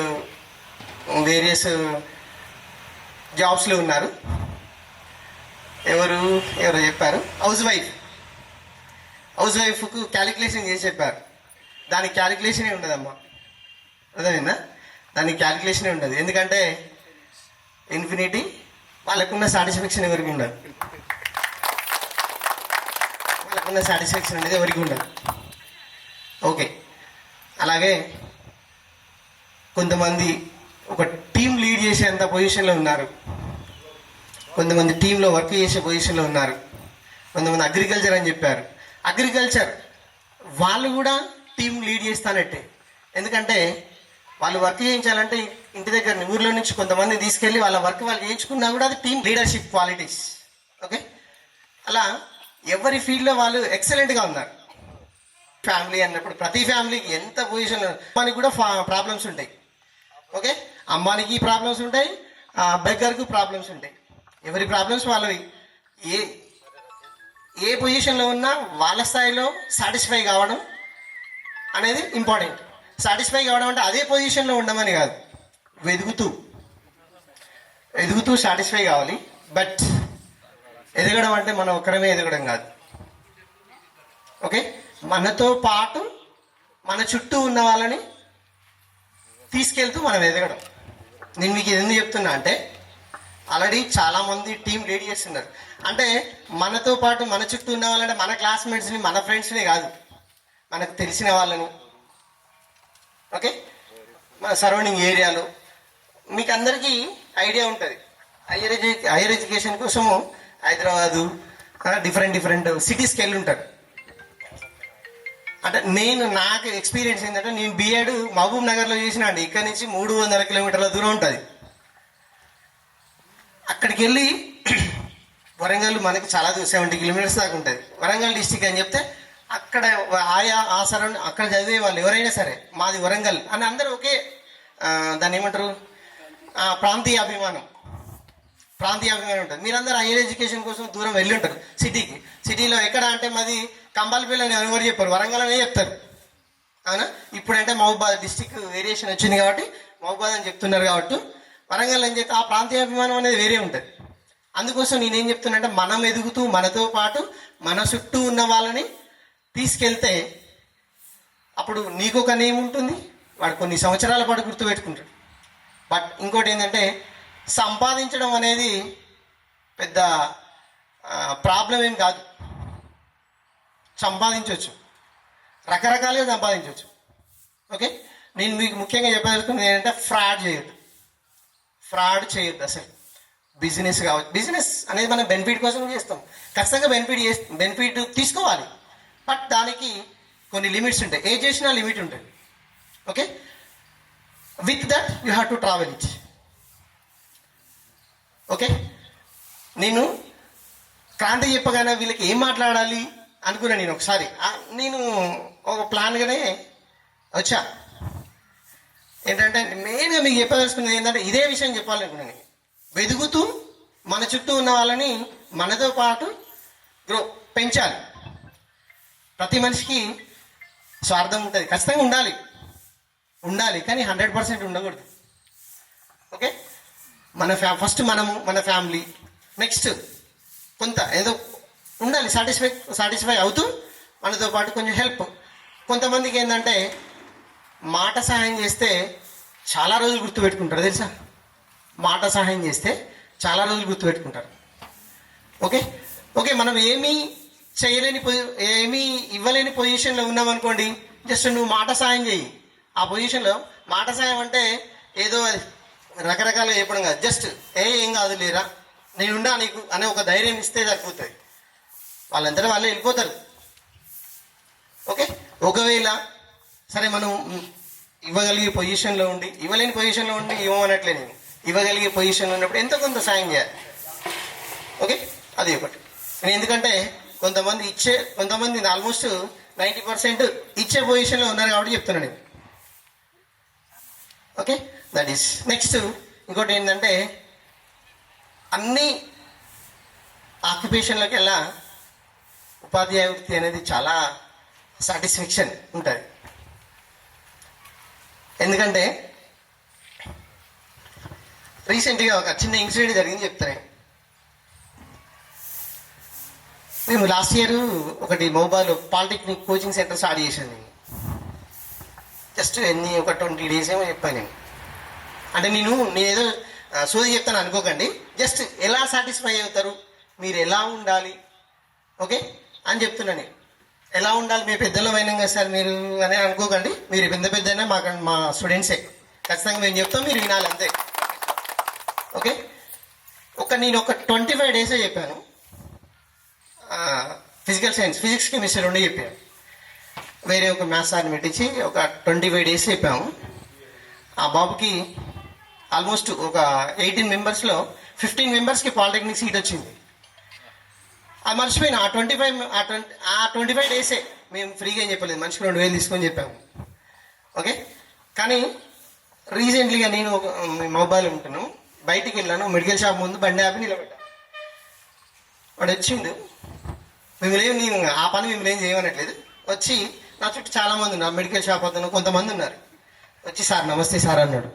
వేరియస్ జాబ్స్లో ఉన్నారు. ఎవరు చెప్పారు, హౌస్ వైఫ్కు క్యాలిక్యులేషన్ చేసి చెప్పారు. దానికి క్యాలిక్యులేషనే ఉండదమ్మా, అర్థమైందా? దానికి క్యాలిక్యులేషనే ఉండదు. ఎందుకంటే ఇన్ఫినిటీ వాళ్ళకున్న సాటిస్ఫాక్షన్ ఎవరికి ఉండదు. వాళ్ళకున్న సాటిస్ఫాక్షన్ అనేది ఎవరికి ఉండదు. ఓకే. అలాగే కొంతమంది ఒక టీం లీడ్ చేసేంత పొజిషన్లో ఉన్నారు, కొంతమంది టీంలో వర్క్ చేసే పొజిషన్లో ఉన్నారు, కొంతమంది అగ్రికల్చర్ అని చెప్పారు. అగ్రికల్చర్ వాళ్ళు కూడా టీం లీడ్ చేస్తానట్టే. ఎందుకంటే వాళ్ళు వర్క్ చేయించాలంటే ఇంటి దగ్గర ఊర్లో నుంచి కొంతమంది తీసుకెళ్ళి వాళ్ళ వర్క్ వాళ్ళు చేయించుకున్నా కూడా అది టీం లీడర్షిప్ క్వాలిటీస్. ఓకే. అలా ఎవరి ఫీల్డ్లో వాళ్ళు ఎక్సలెంట్గా ఉన్నారు. ఫ్యామిలీ అన్నప్పుడు ప్రతి ఫ్యామిలీకి ఎంత పొజిషన్లో అమ్మానికి కూడా ప్రాబ్లమ్స్ ఉంటాయి. ఓకే, అమ్మానికి ప్రాబ్లమ్స్ ఉంటాయి, బెగ్గర్కు ప్రాబ్లమ్స్ ఉంటాయి. ఎవరి ప్రాబ్లమ్స్ వాళ్ళవి. ఏ పొజిషన్లో ఉన్నా వాళ్ళ స్థాయిలో సాటిస్ఫై కావడం అనేది ఇంపార్టెంట్. సాటిస్ఫై కావడం అంటే అదే పొజిషన్లో ఉండమని కాదు, ఎదుగుతూ సాటిస్ఫై కావాలి. బట్ ఎదగడం అంటే మనం ఒక్కరమే ఎదగడం కాదు. ఓకే, మనతో పాటు మన చుట్టూ ఉన్న వాళ్ళని తీసుకెళ్తూ మనం ఎదగడం. నేను మీకు ఎందుకు చెప్తున్నా అంటే ఆల్రెడీ చాలామంది టీం లీడ్ చేస్తున్నారు. అంటే మనతో పాటు మన చుట్టూ ఉన్న వాళ్ళంటే మన క్లాస్మేట్స్ని, మన ఫ్రెండ్స్ని కాదు, మనకు తెలిసిన వాళ్ళని. ఓకే, మన సరౌండింగ్ ఏరియాలో మీకు అందరికీ ఐడియా ఉంటుంది. హైయర్ ఎడ్యుకేషన్ కోసము హైదరాబాదు డిఫరెంట్ సిటీస్కి వెళ్ళి ఉంటారు. అంటే నాకు ఎక్స్పీరియన్స్ ఏంటంటే నేను బీఎడ్ మహబూబ్ నగర్లో చేసిన అండి. ఇక్కడ నుంచి 300 కిలోమీటర్ల దూరం ఉంటుంది. అక్కడికి వెళ్ళి వరంగల్ మనకి చాలా 70 కిలోమీటర్స్ దాకా ఉంటుంది. వరంగల్ డిస్టిక్ అని చెప్తే అక్కడ ఆ సరౌండ్ అక్కడ చదివే వాళ్ళు ఎవరైనా సరే మాది వరంగల్ అని అందరూ ఒకే దాన్ని ఏమంటారు, ప్రాంతీయ అభిమానం ఉంటుంది. మీరందరూ హైయర్ ఎడ్యుకేషన్ కోసం దూరం వెళ్ళి ఉంటారు సిటీకి. సిటీలో ఎక్కడ అంటే మాది కంబాలపల్లి అని ఎవరు చెప్పారు, వరంగల్ అనే చెప్తారు. అవునా? ఇప్పుడంటే మహబూబాద్ డిస్టిక్ వేరియేషన్ వచ్చింది కాబట్టి మహబూబాద్ అని చెప్తున్నారు. కాబట్టి వరంగల్ అని చెప్తే ఆ ప్రాంతీయ అభిమానం అనేది వేరే ఉంటుంది. అందుకోసం నేనేం చెప్తున్నా, మనం ఎదుగుతూ మనతో పాటు మన చుట్టూ ఉన్న వాళ్ళని తీసుకెళ్తే అప్పుడు నీకు ఒక నేమ్ ఉంటుంది, వాడు కొన్ని సంవత్సరాల పాటు గుర్తుపెట్టుకుంటాడు. బట్ ఇంకోటి ఏంటంటే సంపాదించడం అనేది పెద్ద ప్రాబ్లం ఏం కాదు. సంపాదించవచ్చు, రకరకాలుగా సంపాదించవచ్చు. ఓకే, నేను మీకు ముఖ్యంగా చెప్పదలుచుకున్నది ఏంటంటే ఫ్రాడ్ చేయొద్దు అసలు. బిజినెస్ కావచ్చు, బిజినెస్ అనేది మనం బెనిఫిట్ కోసం చేస్తాం. ఖచ్చితంగా బెనిఫిట్ తీసుకోవాలి. బట్ దానికి కొన్ని లిమిట్స్ ఉంటాయి. ఏ చేసినా లిమిట్ ఉంటుంది. Okay, with that you have to travel it. Okay, నేను క్రాంతి చెప్పగానే వీళ్ళకి ఏం మాట్లాడాలి అనుకున్నా. నేను ఒకసారి నేను ఒక ప్లాన్గానే వచ్చా. ఏంటంటే మెయిన్గా మీకు చెప్పదలుచుకున్నది ఏంటంటే ఇదే విషయం చెప్పాలనుకున్నాను. వెదుగుతూ మన చుట్టూ ఉన్న వాళ్ళని మనతో పాటు పెంచాలి. ప్రతి మనిషికి స్వార్థం ఉంటుంది, ఖచ్చితంగా ఉండాలి కానీ 100% ఉండకూడదు. ఓకే, ఫస్ట్ మనము, మన ఫ్యామిలీ, నెక్స్ట్ కొంత ఏదో ఉండాలి, సాటిస్ఫై అవుతూ మనతో పాటు కొంచెం హెల్ప్. కొంతమందికి ఏంటంటే మాట సహాయం చేస్తే చాలా రోజులు గుర్తుపెట్టుకుంటారు, తెలుసా? మాట సహాయం చేస్తే చాలా రోజులు గుర్తుపెట్టుకుంటారు. ఓకే, మనం ఏమీ ఏమీ ఇవ్వలేని పొజిషన్లో ఉన్నామనుకోండి, జస్ట్ నువ్వు మాట సాయం చేయి. ఆ పొజిషన్లో మాట సాయం అంటే ఏదో రకరకాలుగా చెప్పడం కాదు, జస్ట్ ఏం కాదు లేరా నేనుండా నీకు అనే ఒక ధైర్యం ఇస్తే సరిపోతుంది. వాళ్ళంతా వాళ్ళే వెళ్ళిపోతారు. ఓకే, ఒకవేళ సరే మనం ఇవ్వగలిగే పొజిషన్లో ఉండి ఇవ్వలేని పొజిషన్లో ఉండి ఇవ్వమనట్లే, నేను ఇవ్వగలిగే పొజిషన్లో ఉన్నప్పుడు ఎంతో కొంత సాయం చేయాలి. ఓకే, అది ఒకటి. నేను ఎందుకంటే కొంతమంది ఆల్మోస్ట్ 90% ఇచ్చే పొజిషన్లో ఉన్నారు కాబట్టి చెప్తున్నాను నేను. Okay, that is next. ఇంకోటి ఏంటంటే అన్ని ఆక్యుపేషన్లోకి వెళ్ళా ఉపాధ్యాయ వృత్తి అనేది చాలా సాటిస్ఫాక్షన్ ఉంటుంది. ఎందుకంటే రీసెంట్గా ఒక చిన్న ఇన్సిడెంట్ జరిగింది చెప్తాను. మేము లాస్ట్ ఇయర్ ఒకటి mobile polytechnic coaching centre start చేశాను నేను. జస్ట్ ఒక 20 days ఏమో చెప్పాను నేను. అంటే నేను ఏదో సోది చెప్తాను అనుకోకండి, జస్ట్ ఎలా సాటిస్ఫై అవుతారు, మీరు ఎలా ఉండాలి, ఓకే అని చెప్తున్నా నేను. ఎలా ఉండాలి, మేము పెద్దలో అయినాం కదా సార్ మీరు అని అనుకోకండి, మీరు పెద్దయినా మా స్టూడెంట్సే, ఖచ్చితంగా మేము చెప్తాం, మీరు వినాలి అంతే. ఓకే, నేను ఒక 25 days చెప్పాను. ఫిజికల్ సైన్స్, ఫిజిక్స్ కెమిస్ట్రీ 2 చెప్పాను. వేరే ఒక మ్యాథ్స్ సార్ని పెట్టించి ఒక 25 days చెప్పాము. ఆ బాబుకి ఆల్మోస్ట్ ఒక 18 members-లో 15 members-కి పాలిటెక్నిక్ సీట్ వచ్చింది. అది మర్చిపోయిన ఆ 25 days మేము ఫ్రీగా ఏం చెప్పలేదు, మనిషికి 2000 తీసుకొని చెప్పాము. ఓకే, కానీ రీసెంట్లీగా నేను ఒక మొబైల్ ఉంటున్నాను, బయటికి వెళ్ళాను, మెడికల్ షాప్ ముందు బండి ఆపి నిలబెట్టాను. వాడు వచ్చిండు, నేను ఆ పని మిమ్మల్ని ఏం చేయమనట్లేదు, వచ్చి నా చుట్టూ చాలామంది ఉన్నారు, మెడికల్ షాప్ అతను కొంతమంది ఉన్నారు, వచ్చి సార్ నమస్తే సార్ అన్నాడు.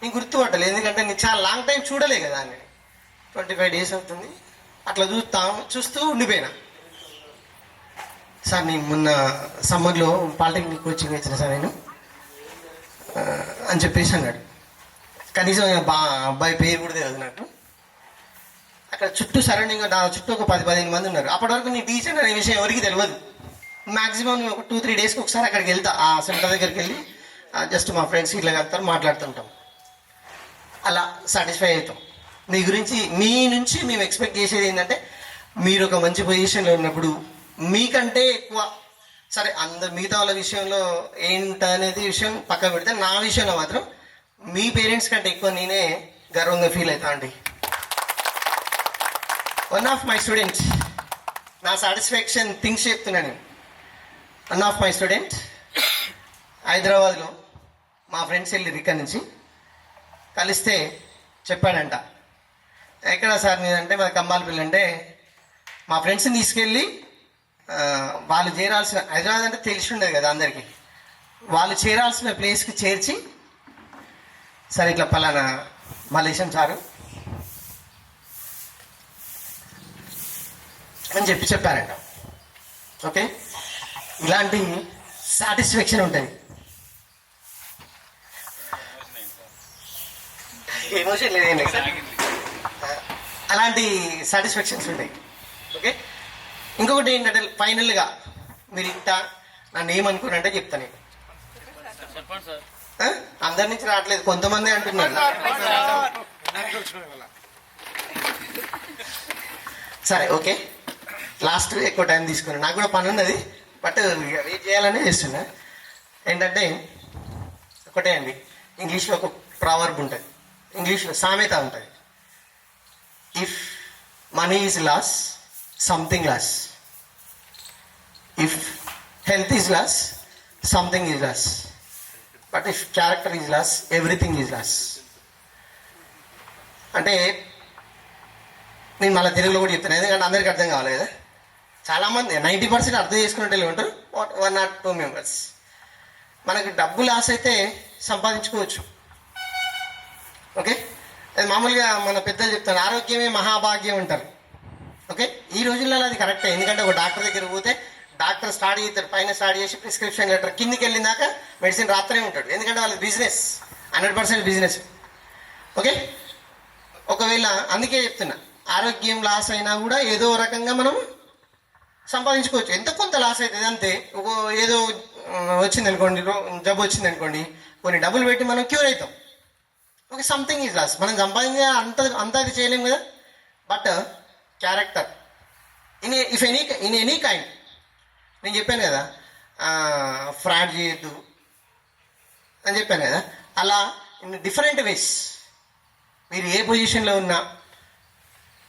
నేను గుర్తుపట్టలేదు, ఎందుకంటే నేను చాలా లాంగ్ టైం చూడలే కదా అని. 25 days అవుతుంది, అట్లా చూస్తూ ఉండిపోయినా. సార్ నేను మొన్న సమ్మర్లో పాలిటెక్నిక్ కోచింగ్ ఇచ్చిన సార్ నేను అని చెప్పేసి అన్నాడు. కనీసం అబ్బాయి పేరు కూడా తెలియదు నాకు. అక్కడ చుట్టూ సరౌండింగ్ నా చుట్టూ ఒక 10-15 మంది ఉన్నారు. అప్పటి వరకు నీ టీచర్ అనే విషయం ఎవరికి తెలియదు. మ్యాక్సిమం ఒక 2-3 daysకి ఒకసారి అక్కడికి వెళ్తా, ఆ సెంటర్ దగ్గరికి వెళ్ళి జస్ట్ మా ఫ్రెండ్స్ ఇట్లా వెళ్తారు, మాట్లాడుతుంటాం, అలా సాటిస్ఫై అవుతాం. మీ నుంచి మేము ఎక్స్పెక్ట్ చేసేది ఏంటంటే మీరు ఒక మంచి పొజిషన్లో ఉన్నప్పుడు మీకంటే ఎక్కువ, సరే మిగతా వాళ్ళ విషయంలో ఏంటనేది విషయం పక్కన పెడితే, నా విషయంలో మాత్రం మీ పేరెంట్స్ కంటే ఎక్కువ నేనే గర్వంగా ఫీల్ అవుతా అండి. వన్ ఆఫ్ మై స్టూడెంట్స్, నా సాటిస్ఫాక్షన్ థింగ్స్ చెప్తున్నాను. వన్ ఆఫ్ మై స్టూడెంట్ హైదరాబాద్లో మా ఫ్రెండ్స్ వెళ్ళి ఇక్కడి నుంచి కలిస్తే చెప్పాడంట, ఎక్కడ సార్ మీదంటే మా కంబాలపల్లి అంటే, మా ఫ్రెండ్స్ని తీసుకెళ్ళి వాళ్ళు చేరాల్సిన, హైదరాబాద్ అంటే తెలిసి ఉండదు కదా అందరికీ, వాళ్ళు చేరాల్సిన ప్లేస్కి చేర్చి, సరే ఇట్లా పలానా మలేషం సారు అని చెప్పారంట. ఓకే, ఇలాంటి సాటిస్ఫాక్షన్ ఉంటుంది. ఎమోషన్ లేదండి, అలాంటి సాటిస్ఫాక్షన్స్ ఉంటాయి. ఓకే, ఇంకొకటి ఏంటంటే ఫైనల్గా మీరు ఇంత నన్ను ఏమనుకున్నారంటే చెప్తాను. అందరి నుంచి రావట్లేదు, కొంతమంది అంటున్నారు. సరే ఓకే, లాస్ట్ ఎక్కువ టైం తీసుకున్నాను, నాకు కూడా పని ఉన్నది, బట్ వెయిట్ చేయాలనే చేస్తున్నా. ఏంటంటే ఒకటే అండి, ఇంగ్లీష్లో ఒక ప్రావర్బ్ ఉంటుంది, ఇంగ్లీష్లో సామెత ఉంటుంది, if money is loss something loss, if health is loss something is loss, but if character is loss everything is loss. అంటే నేను మళ్ళీ తెలుగులో కూడా చెప్తాను, ఎందుకంటే అందరికీ అర్థం కావాలి కదా. చాలామంది 90% అర్థం చేసుకునే వాళ్ళు ఉంటారు, 1 or 2 మెంబర్స్. మనకి డబ్బు లాస్ అయితే సంపాదించుకోవచ్చు. ఓకే, అది మామూలుగా మన పెద్దలు చెప్తారు, ఆరోగ్యమే మహాభాగ్యం అంటారు. ఓకే, ఈ రోజుల్లో అది కరెక్టే. ఎందుకంటే ఒక డాక్టర్ దగ్గర పోతే డాక్టర్ స్టార్ట్ చేస్తారు, పైన స్టార్ట్ చేసి ప్రిస్క్రిప్షన్ లెటర్ కిందికి వెళ్ళినాక మెడిసిన్ రాత్రే ఉంటాడు. ఎందుకంటే వాళ్ళకి బిజినెస్ 100% బిజినెస్. ఓకే, ఒకవేళ అందుకే చెప్తున్నా, ఆరోగ్యం లాస్ అయినా కూడా ఏదో రకంగా మనం సంపాదించుకోవచ్చు. ఎంత కొంత లాస్ అవుతుంది అంతే. ఏదో వచ్చింది అనుకోండి, జబ్బు వచ్చింది అనుకోండి, కొన్ని డబ్బులు పెట్టి మనం క్యూర్ అవుతాం. Okay, something is loss. మనం సంపాదించే అంత అది చేయలేం కదా. But character in any kind, నేను చెప్పాను కదా, ఫ్రాడ్ చేయొద్దు అని చెప్పాను కదా, అలా ఇన్ డిఫరెంట్ వేస్ మీరు ఏ పొజిషన్లో ఉన్నా,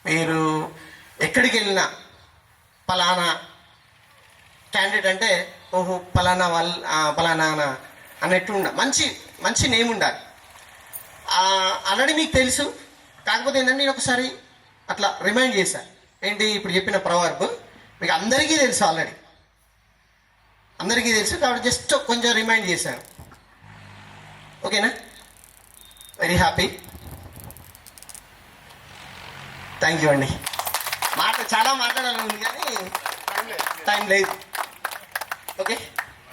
మీరు ఎక్కడికి వెళ్ళినా పలానా క్యాండిడేట్ అంటే ఓహో పలానా పలానా అన్నట్టు మంచి మంచి నేమ్ ఉండాలి. ఆల్రెడీ మీకు తెలుసు, కాకపోతే ఏంటంటే నేను ఒకసారి అట్లా రిమైండ్ చేశాను. ఏంటి, ఇప్పుడు చెప్పిన ప్రవర్బ్ మీకు అందరికీ తెలుసు, ఆల్రెడీ అందరికీ తెలుసు, కాబట్టి జస్ట్ కొంచెం రిమైండ్ చేశాను. ఓకేనా, వెరీ హ్యాపీ. థ్యాంక్ యూ అండి. చాలా మాట్లాడాలని ఉంది కానీ టైం లేదు. Okay,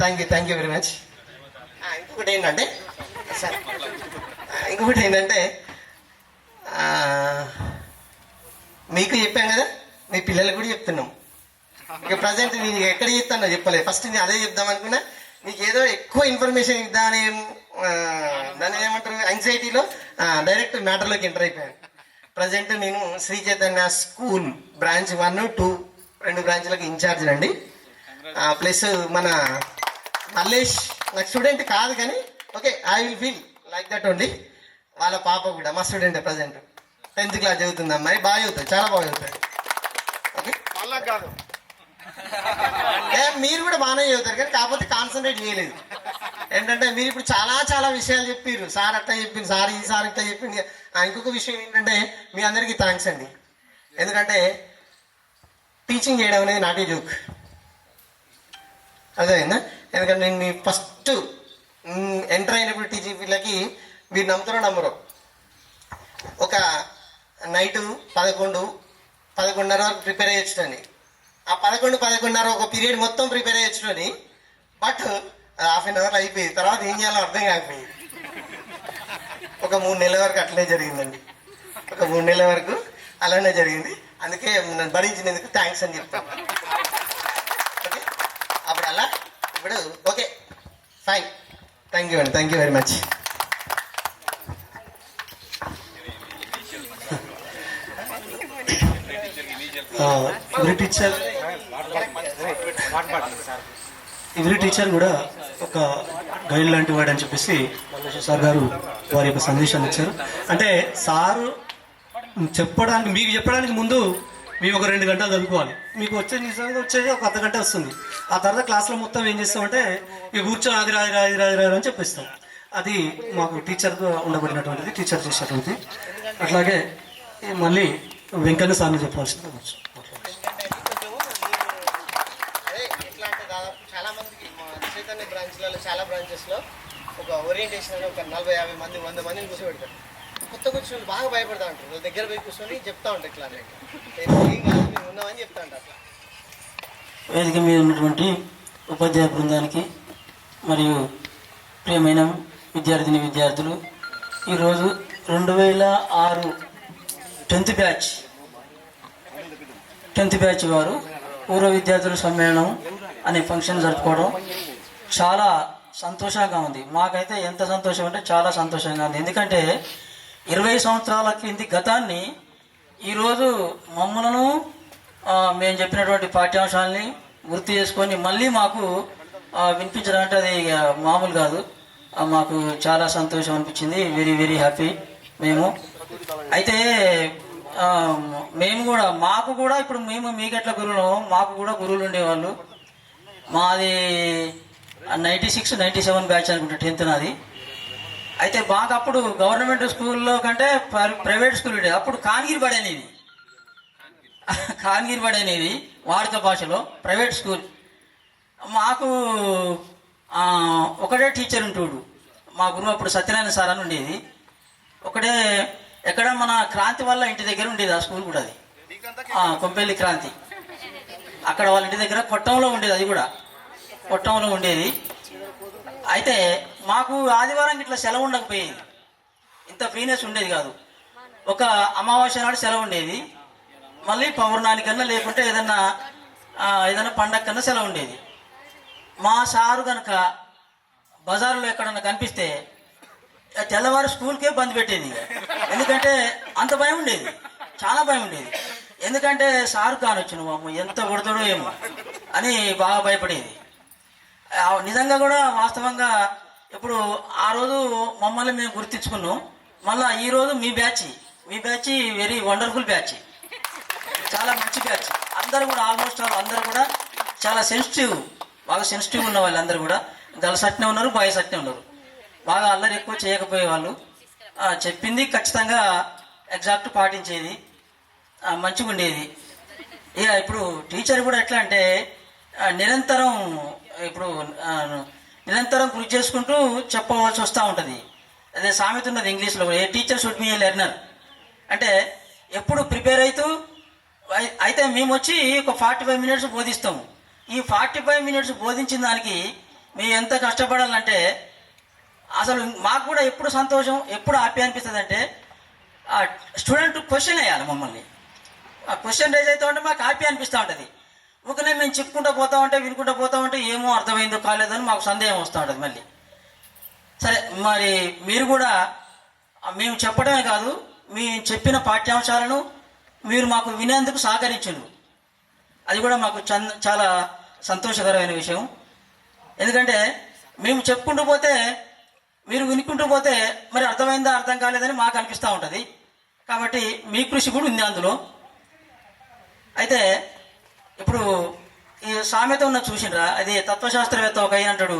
thank you very much. ఇంకొకటి ఏంటంటే మీకు చెప్పాను కదా, మీ పిల్లలకు కూడా చెప్తున్నాం. ఇక ప్రజెంట్ నేను ఎక్కడ చెప్తానో చెప్పలేదు. ఫస్ట్ నేను అదే చెప్దాం అనుకున్నా, మీకు ఏదో ఎక్కువ ఇన్ఫర్మేషన్ ఇద్దామని దాన్ని ఏమంటారు యాంగ్జైటీలో డైరెక్ట్ మ్యాటర్లోకి ఎంటర్ అయిపోయాను. ప్రజెంట్ నేను శ్రీ చైతన్య స్కూల్ బ్రాంచ్ 1, 2 2 బ్రాంచ్లకు ఇన్ఛార్జ్ అండి. ప్లస్ మన మల్లేష్ నాకు స్టూడెంట్ కాదు కానీ okay, I will feel like that only. వాళ్ళ పాప కూడా మా స్టూడెంట్, ప్రజెంట్ 10th క్లాస్ చదువుతుంది అమ్మాయి. బాగా చదువుతుంది, చాలా బాగా చదువుతుంది. ఓకే, కాదు మీరు కూడా బాగానే చదువుతారు కానీ కాకపోతే కాన్సన్ట్రేట్ చేయలేదు. ఏంటంటే మీరు ఇప్పుడు చాలా విషయాలు చెప్పారు. సార్ అట్లా చెప్పింది, సార్ ఈ సార్ ఇట్లా చెప్పింది. ఇంకొక విషయం ఏంటంటే మీ అందరికీ థ్యాంక్స్ అండి. ఎందుకంటే టీచింగ్ చేయడం అనేది నాట్ ఏ జోక్, అర్థమైందా? ఎందుకంటే నేను మీ ఫస్ట్ ఎంటర్ అయినప్పుడు టీచింగ్ ఫీల్డ్కి మీరు నమ్ముతారో నమ్మరో, ఒక నైటు 11-11:30 వరకు ప్రిపేర్ అయ్యొచ్చునని, ఆ 11-11:30 ఒక పీరియడ్ మొత్తం ప్రిపేర్ అయ్యొచ్చునని. బట్ ½ an hour అయిపోయింది, తర్వాత ఏం చేయాలో అర్థం కాకపోయింది. ఒక 3 నెలల వరకు అట్లనే జరిగిందండి. ఒక 3 నెలల వరకు అలానే జరిగింది. అందుకే నన్ను భరించినందుకు థ్యాంక్స్ అని చెప్తాను. ఓకే, అప్పుడు అలా ఇప్పుడు ఓకే ఫైన్. థ్యాంక్ యూ అండి, thank you very much. Every teacher కూడా ఒక గైడ్ లాంటి వాడు అని చెప్పేసి సార్ గారు వారి యొక్క సందేశాన్ని ఇచ్చారు. అంటే సారు మీకు చెప్పడానికి ముందు మేము ఒక 2 గంటలు చదువుకోవాలి. మీకు నిజంగా వచ్చేది ఒక అర్ధ గంట వస్తుంది. ఆ తర్వాత క్లాస్లో మొత్తం ఏం చేస్తామంటే ఇక కూర్చొని అది రాయి అని చెప్పిస్తాం. అది మాకు టీచర్గా ఉండబడినటువంటిది, టీచర్ చేసేటువంటిది. అట్లాగే మళ్ళీ వెంకన్న సార్ని చెప్పాల్సింది. చైతన్య బ్రాంచ్లలో చాలా బ్రాంచెస్లో ఒక ఓరియంటేషన్ అని ఒక 40-50 మంది 100 మందిని కూర్చోబెడతారు. కొత్త కూర్చొని బాగా భయపడతా ఉంటారు. వాళ్ళ దగ్గర పోయి కూర్చొని చెప్తా ఉంటారు, ఇట్లా ఏం కాదు మేము ఉన్నామని చెప్తా ఉంటారు. అట్లా వేదిక మీద ఉన్నటువంటి ఉపాధ్యాయ బృందానికి మరియు ప్రియమైన విద్యార్థులు, ఈరోజు 2006 10th బ్యాచ్ వారు పూర్వ విద్యార్థుల సమ్మేళనం అనే ఫంక్షన్ జరుపుకోవడం చాలా సంతోషంగా ఉంది. మాకైతే ఎంత సంతోషం అంటే చాలా సంతోషంగా ఉంది. ఎందుకంటే 20 సంవత్సరాల కింది గతాన్ని ఈరోజు మమ్మలను మేము చెప్పినటువంటి పాఠ్యాంశాలని గుర్తు చేసుకొని మళ్ళీ మాకు వినిపించడం అంటే అది మామూలు కాదు. మాకు చాలా సంతోషం అనిపించింది. Very very happy. అయితే మాకు కూడా ఇప్పుడు మీకెట్లా గురువులు, మాకు కూడా గురువులు ఉండేవాళ్ళు. మాది 96-97 బ్యాచ్ అనుకుంటా 10th నాది. అయితే మాకు అప్పుడు గవర్నమెంట్ స్కూల్లో కంటే ప్రైవేట్ స్కూల్ ఉండేది. అప్పుడు కాన్గిరి బడి అనేది, కాన్గిరిబడి అనేది వాడుక భాషలో ప్రైవేట్ స్కూల్. మాకు ఒకటే టీచర్ ఉంటుడు. మా గురువు అప్పుడు సత్యనారాయణ సార్ అని ఉండేది. ఒకటే ఎక్కడ మన క్రాంతి వల్ల ఇంటి దగ్గర ఉండేది ఆ స్కూల్ కూడా. అది కొంపెల్లి క్రాంతి అక్కడ వాళ్ళ ఇంటి దగ్గర కొట్టంలో ఉండేది. అది కూడా కొట్టంలో ఉండేది. అయితే మాకు ఆదివారం ఇట్లా సెలవు ఉండకపోయేది, ఇంత ఫ్రీనెస్ ఉండేది కాదు. ఒక అమావాస్య నాడు సెలవు ఉండేది, మళ్ళీ పౌర్ణానికన్నా లేకుంటే ఏదైనా పండగ కన్నా సెలవు ఉండేది. మా సారు కనుక బజారులో ఎక్కడన్నా కనిపిస్తే తెల్లవారు స్కూల్కే బంద్ పెట్టేది. ఎందుకంటే అంత భయం ఉండేది, చాలా భయం ఉండేది. ఎందుకంటే సారు కానొచ్చును అమ్మ ఎంత కొడతాడో ఏమో అని బాగా భయపడేది. నిజంగా కూడా వాస్తవంగా ఇప్పుడు ఆ రోజు మమ్మల్ని మేము గుర్తించుకున్నాం. మళ్ళీ ఈరోజు మీ బ్యాచ్ వెరీ వండర్ఫుల్ బ్యాచ్, చాలా మంచి బ్యాచ్. అందరూ కూడా ఆల్మోస్ట్ అందరూ కూడా చాలా సెన్సిటివ్, బాగా సెన్సిటివ్ ఉన్న వాళ్ళు అందరూ కూడా. గర్ల్స్ అట్నే ఉన్నారు, బాయ్స్ అట్నే ఉన్నారు. బాగా అల్లరి ఎక్కువ చేయకపోయే వాళ్ళు, చెప్పింది ఖచ్చితంగా ఎగ్జాక్ట్ పాటించేది, మంచిగా ఉండేది. ఇక ఇప్పుడు టీచర్ కూడా ఎట్లా అంటే నిరంతరం కృషి చేసుకుంటూ చెప్పవలసి వస్తూ ఉంటుంది. అదే సామెత ఉన్నది ఇంగ్లీష్లో, a teacher should be a learner. అంటే ఎప్పుడు ప్రిపేర్ అయితే మేము వచ్చి ఒక 45 మినిట్స్ బోధిస్తాము. ఈ 45 మినిట్స్ బోధించిన దానికి మేము ఎంత కష్టపడాలంటే అసలు మాకు కూడా ఎప్పుడు సంతోషం, ఎప్పుడు హ్యాపీ అనిపిస్తుంది అంటే స్టూడెంట్ క్వశ్చన్ వేయాలి మమ్మల్ని. ఆ క్వశ్చన్ రేజ్ అవుతా ఉంటే మాకు హ్యాపీ అనిపిస్తూ ఉంటుంది. ఊకనే మేము చెప్పుకుంటూ పోతా ఉంటే వినుకుంటూ పోతా ఉంటే ఏమో అర్థమైందో కాలేదని మాకు సందేహం వస్తూ ఉంటుంది మళ్ళీ. సరే, మరి మీరు కూడా మేము చెప్పడమే కాదు, మేము చెప్పిన పాఠ్యాంశాలను మీరు మాకు వినేందుకు సహకరించండి. అది కూడా మాకు చాలా సంతోషకరమైన విషయం. ఎందుకంటే మేము చెప్పుకుంటూ పోతే మీరు వినుకుంటూ పోతే మరి అర్థమైందా అర్థం కాలేదని మాకు అనిపిస్తూ ఉంటుంది. కాబట్టి మీ కృషి కూడా ఉంది అందులో. అయితే ఇప్పుడు ఈ సామెత ఉన్న చూసినరా, అది తత్వశాస్త్రవేత్త ఒక ఆయన అంటాడు,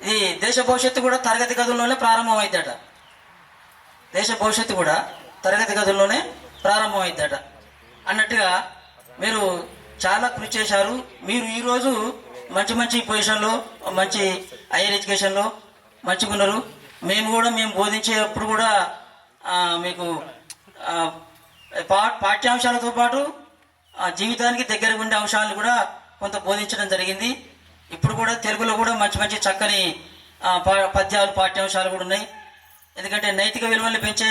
ఇది దేశ భవిష్యత్తు కూడా తరగతి గదుల్లోనే ప్రారంభమైద్దట. దేశ భవిష్యత్తు కూడా తరగతి గదుల్లోనే ప్రారంభమైద్దట అన్నట్టుగా మీరు చాలా కృషి చేశారు. మీరు ఈరోజు మంచి మంచి పొజిషన్లో, మంచి హైయర్ ఎడ్యుకేషన్లో మంచిగా ఉన్నారు. మేము బోధించేటప్పుడు కూడా మీకు పాఠ్యాంశాలతో పాటు జీవితానికి దగ్గర ఉండే అంశాలను కూడా కొంత బోధించడం జరిగింది. ఇప్పుడు కూడా తెలుగులో కూడా మంచి మంచి చక్కని పద్యాలు పాఠ్యాంశాలు కూడా ఉన్నాయి. ఎందుకంటే నైతిక విలువల్ని పెంచే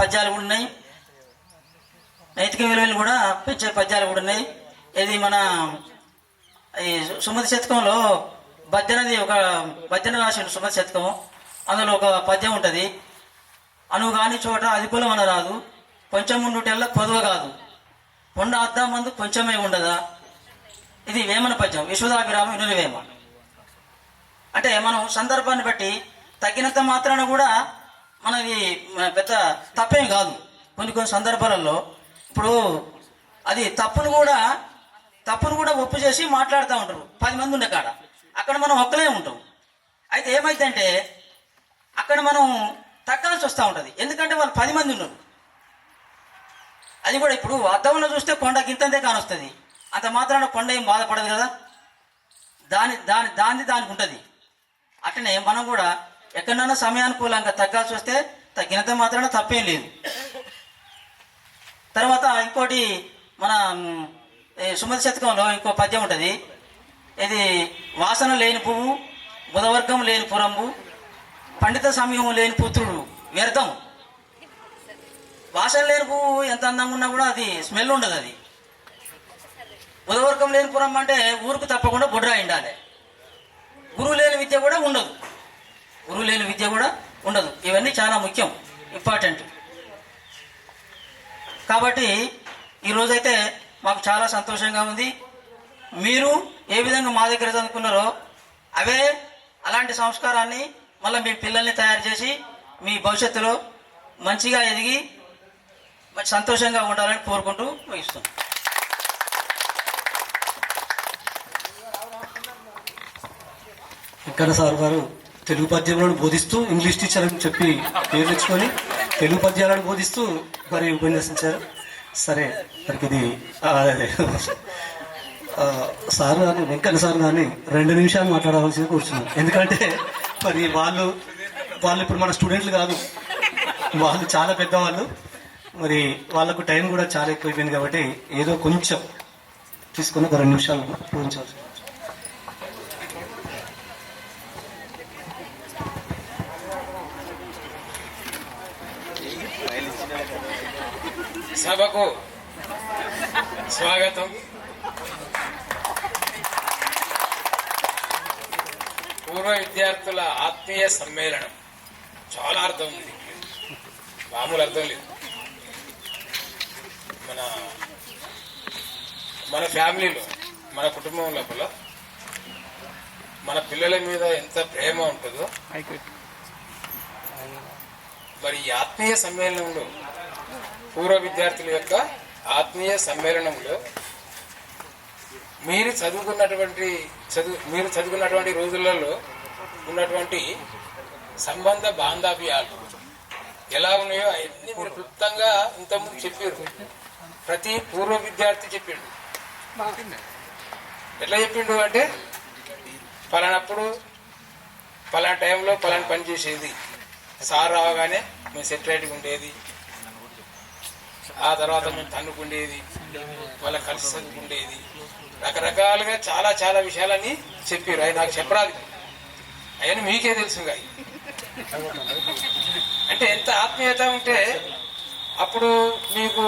పద్యాలు కూడా ఉన్నాయి, నైతిక విలువలు కూడా పెంచే పద్యాలు కూడా ఉన్నాయి. ఇది మన ఈ సుమతి శతకంలో బద్దెన రాసిన సుమతి శతకం, అందులో ఒక పద్యం ఉంటుంది. అను కాని చోట అధికులం అనరాదు, కొంచెం ఉండుటెల్లా కొదువ కాదు, కొండ అద్దం మందు కొంచెమే ఉండదా. ఇది వేమన పద్యం, విశ్వదాభిరామ వినురవేమ. అంటే మనం సందర్భాన్ని బట్టి తగినంత మాత్రాన కూడా మనది పెద్ద తప్పేం కాదు. కొన్ని సందర్భాలలో ఇప్పుడు అది తప్పును కూడా ఒప్పు చేసి మాట్లాడుతూ ఉంటారు 10 మంది ఉండే కాడ. అక్కడ మనం ఒక్కలే ఉంటాం. అయితే ఏమైందంటే అక్కడ మనం తక్కాల్సి వస్తూ ఉంటుంది, ఎందుకంటే వాళ్ళు 10 మంది ఉన్నారు. అది కూడా ఇప్పుడు అద్దంలో చూస్తే కొండ గింతంతే కానొస్తుంది, అంత మాత్రాన కొండ ఏం బాధపడదు కదా, దానికి ఉంటుంది. అట్లనే మనం కూడా ఎక్కడైనా సమయానుకూలంగా తగ్గాల్సి వస్తే తగ్గినంత మాత్రాన తప్పేం లేదు. తర్వాత ఇంకోటి మన సుమతి శతకంలో ఇంకో పద్యం ఉంటుంది. ఇది వాసన లేని పువ్వు, బుధవర్గం లేని పురంబు, పండిత సమయము లేని పుత్రుడు వ్యర్థం. వాసన లేని పువ్వు ఎంత అందంగా ఉన్నా కూడా అది స్మెల్ ఉండదు. అది బుధవర్గం లేని పురం అంటే ఊరుకు తప్పకుండా బుడ్రా ఉండాలి. గురువు లేని విద్య కూడా ఉండదు. ఇవన్నీ చాలా ముఖ్యం, ఇంపార్టెంట్. కాబట్టి ఈరోజైతే మాకు చాలా సంతోషంగా ఉంది. మీరు ఏ విధంగా మా దగ్గర చదువుకున్నారో అలాంటి సంస్కారాన్ని మళ్ళీ మీ పిల్లల్ని తయారు చేసి మీ భవిష్యత్తులో మంచిగా ఎదిగి సంతోషంగా ఉండాలని కోరుకుంటూ ముగిస్తున్నాం. వెంకన్న సార్ గారు తెలుగు పద్యాలను బోధిస్తూ ఇంగ్లీష్ టీచర్ అని చెప్పి పేరు తెచ్చుకొని తెలుగు పద్యాలను బోధిస్తూ మరి ఉపన్యసించారు. సరే మనకి ఇది అదే సార్ కానీ వెంకన్న సార్ కానీ 2 నిమిషాలు మాట్లాడవలసి కూర్చున్నాను. ఎందుకంటే మరి వాళ్ళు ఇప్పుడు మన స్టూడెంట్లు కాదు, వాళ్ళు చాలా పెద్దవాళ్ళు. మరి వాళ్ళకు టైం కూడా చాలా ఎక్కువైపోయింది కాబట్టి ఏదో కొంచెం తీసుకుని ఒక 2 నిమిషాలు పూజించవచ్చు. సభకు స్వాగతం. పూర్వ విద్యార్థుల ఆత్మీయ సమ్మేళనం చాలా అర్థం ఉంది, మామూలు అర్థం లేదు. మన ఫ్యామిలీలో, మన కుటుంబం లోపల మన పిల్లల మీద ఎంత ప్రేమ ఉంటుందో మరి ఈ ఆత్మీయ సమ్మేళనంలో, పూర్వ విద్యార్థుల యొక్క ఆత్మీయ సమ్మేళనంలో మీరు చదువుకున్నటువంటి రోజులలో ఉన్నటువంటి సంబంధ బాంధవ్యాలు ఎలా ఉన్నాయో అవన్నీ మీరు క్లుప్తంగా ఇంతకుముందు చెప్పారు. ప్రతి పూర్వ విద్యార్థి చెప్పిండు. ఎట్లా చెప్పిండు అంటే పలానప్పుడు పలానా టైంలో పలానా పని చేసేది, సార్ రావగానే మేము సెటరేట్గా ఉండేది, ఆ తర్వాత మేము తన్నుకుండేది, వాళ్ళ కలిసి చదువుకుండేది, రకరకాలుగా చాలా చాలా విషయాలని చెప్పారు. అవి నాకు చెప్పరాదు, అవన్నీ మీకే తెలుసు. అంటే ఎంత ఆత్మీయత ఉంటే అప్పుడు మీకు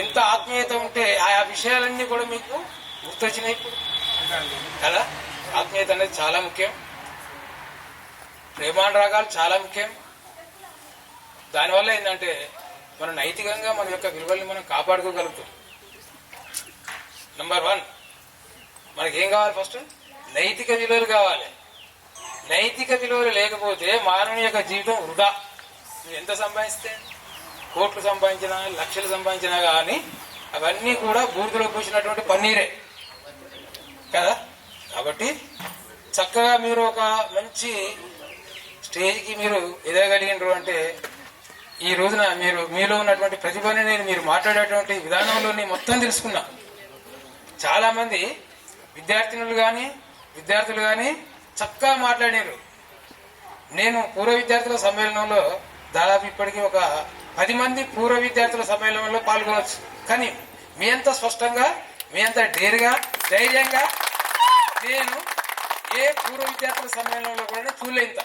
ఎంత ఆత్మీయత ఉంటే ఆ విషయాలన్నీ కూడా మీకు గుర్తొచ్చినాయి ఇప్పుడు కదా. ఆత్మీయత అనేది చాలా ముఖ్యం, ప్రేమానురాగాలు చాలా ముఖ్యం. దానివల్ల ఏంటంటే మనం నైతికంగా మన యొక్క విలువల్ని మనం కాపాడుకోగలుగుతాం. నంబర్ 1 మనకేం కావాలి? ఫస్ట్ నైతిక విలువలు కావాలి. నైతిక విలువలు లేకపోతే మానవుని యొక్క జీవితం వృధా. నువ్వు ఎంత సంపాదిస్తే, కోట్లు సంపాదించినా, లక్షలు సంపాదించినా కానీ అవన్నీ కూడా బూడిదలో పోసినటువంటి పన్నీరే కదా. కాబట్టి చక్కగా మీరు ఒక మంచి స్టేజ్కి మీరు ఎదగలిగినారు అంటే ఈ రోజున మీలో ఉన్నటువంటి ప్రతిభని మీరు మాట్లాడేటువంటి విధానంలోని మొత్తం తెలుసుకున్నా. చాలామంది విద్యార్థినులు కానీ విద్యార్థులు కానీ చక్కగా మాట్లాడారు. నేను పూర్వ విద్యార్థుల సమ్మేళనంలో దాదాపు ఇప్పటికీ ఒక 10 మంది పూర్వ విద్యార్థుల సమ్మేళనంలో పాల్గొనవచ్చు. కానీ మీ అంత స్పష్టంగా, మీ అంత ధైర్యంగా నేను ఏ పూర్వ విద్యార్థుల సమ్మేళనంలో కూడా చూడలేంత.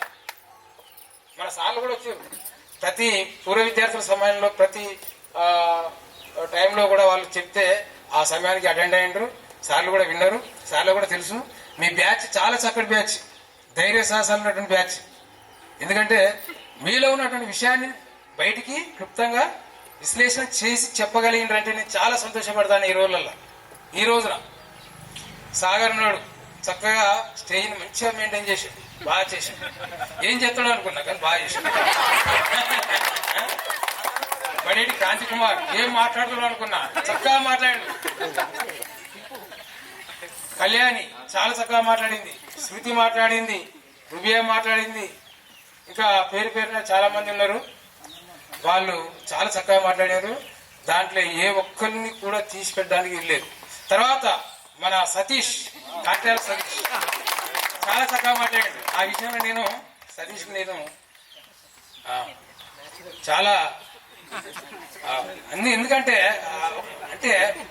మన సార్లు కూడా వచ్చారు. ప్రతి పూర్వ విద్యార్థుల సమ్మేళనంలో ప్రతి టైంలో కూడా వాళ్ళు చెప్తే ఆ సమయానికి అటెండ్ అయ్యారు. సార్లు కూడా విన్నారు, సార్లు కూడా తెలుసు. మీ బ్యాచ్ చాలా చక్కటి బ్యాచ్, ధైర్య సాహసాలు ఉన్నటువంటి బ్యాచ్. ఎందుకంటే మీలో ఉన్నటువంటి విషయాన్ని బయటికి క్లుప్తంగా విశ్లేషణ చేసి చెప్పగలిగినారంటే నేను చాలా సంతోషపడతాను. ఈ రోజున సాగర్ ఉన్నాడు, చక్కగా స్టేజ్ని మంచిగా మెయింటైన్ చేశాడు, బాగా చేశాడు. ఏం చెప్తాడు అనుకున్నా కానీ బాగా చేశాడు. బడేటి క్రాంతి కుమార్ ఏం మాట్లాడుతున్నాడు అనుకున్నా, చక్కగా మాట్లాడాడు. కళ్యాణి చాలా చక్కగా మాట్లాడింది, శృతి మాట్లాడింది, రుబియా మాట్లాడింది, ఇంకా పేరున చాలా మంది ఉన్నారు. వాళ్ళు చాలా చక్కగా మాట్లాడారు. దాంట్లో ఏ ఒక్కరిని కూడా తీసి పెట్టడానికి లేదు. తర్వాత మన సతీష్, కాట్యాల సతీష్ చాలా చక్కగా మాట్లాడాడు. ఆ విషయంలో నేను సతీష్కి చాలా అన్ని, ఎందుకంటే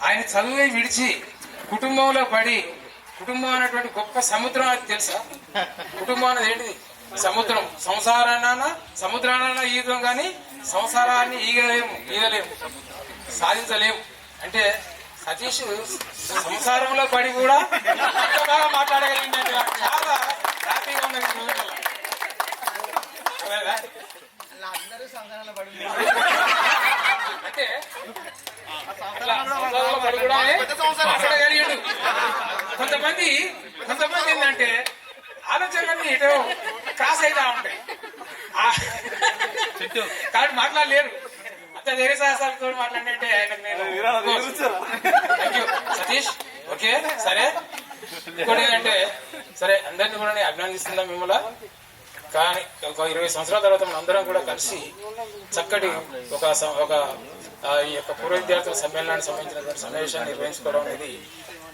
ఆయన చదువు విడిచి కుటుంబంలో పడి, కుటుంబం అనేటువంటి గొప్ప సముద్రం అది తెలుసా. కుటుంబం అనేది ఏంటిది? సముద్రం. సముద్రాన్న ఈదం కానీ సంసారాన్ని ఈదలేము, సాధించలేము. అంటే సతీష్ సంసారంలో పడి కూడా ఎంత బాగా మాట్లాడగలిగిందంటే చాలా హ్యాపీగా ఉన్నది. అంటే మాట్లాడగలిగాడు. కొంతమంది ఏంటంటే ఆలోచనలన్నీ ఏటో క్రాస్ అవుతా ఉంటాయి కాబట్టి మాట్లాడలేరు. అంత ధైర్య సాహసాలతో మాట్లాడినట్టే ఆయనకు నేను సతీష్. ఓకే సరే. ఇంకోటి ఏంటంటే సరే, అందరినీ కూడా నేను అభినందిస్తున్నా మిమ్మల్ని. కానీ ఒక 20 సంవత్సరాల తర్వాత మనం అందరం కూడా కలిసి చక్కటి ఒక ఈ యొక్క పూర్వ విద్యార్థుల సమ్మేళనానికి సంబంధించినటువంటి సమావేశాన్ని నిర్వహించుకోవడం అనేది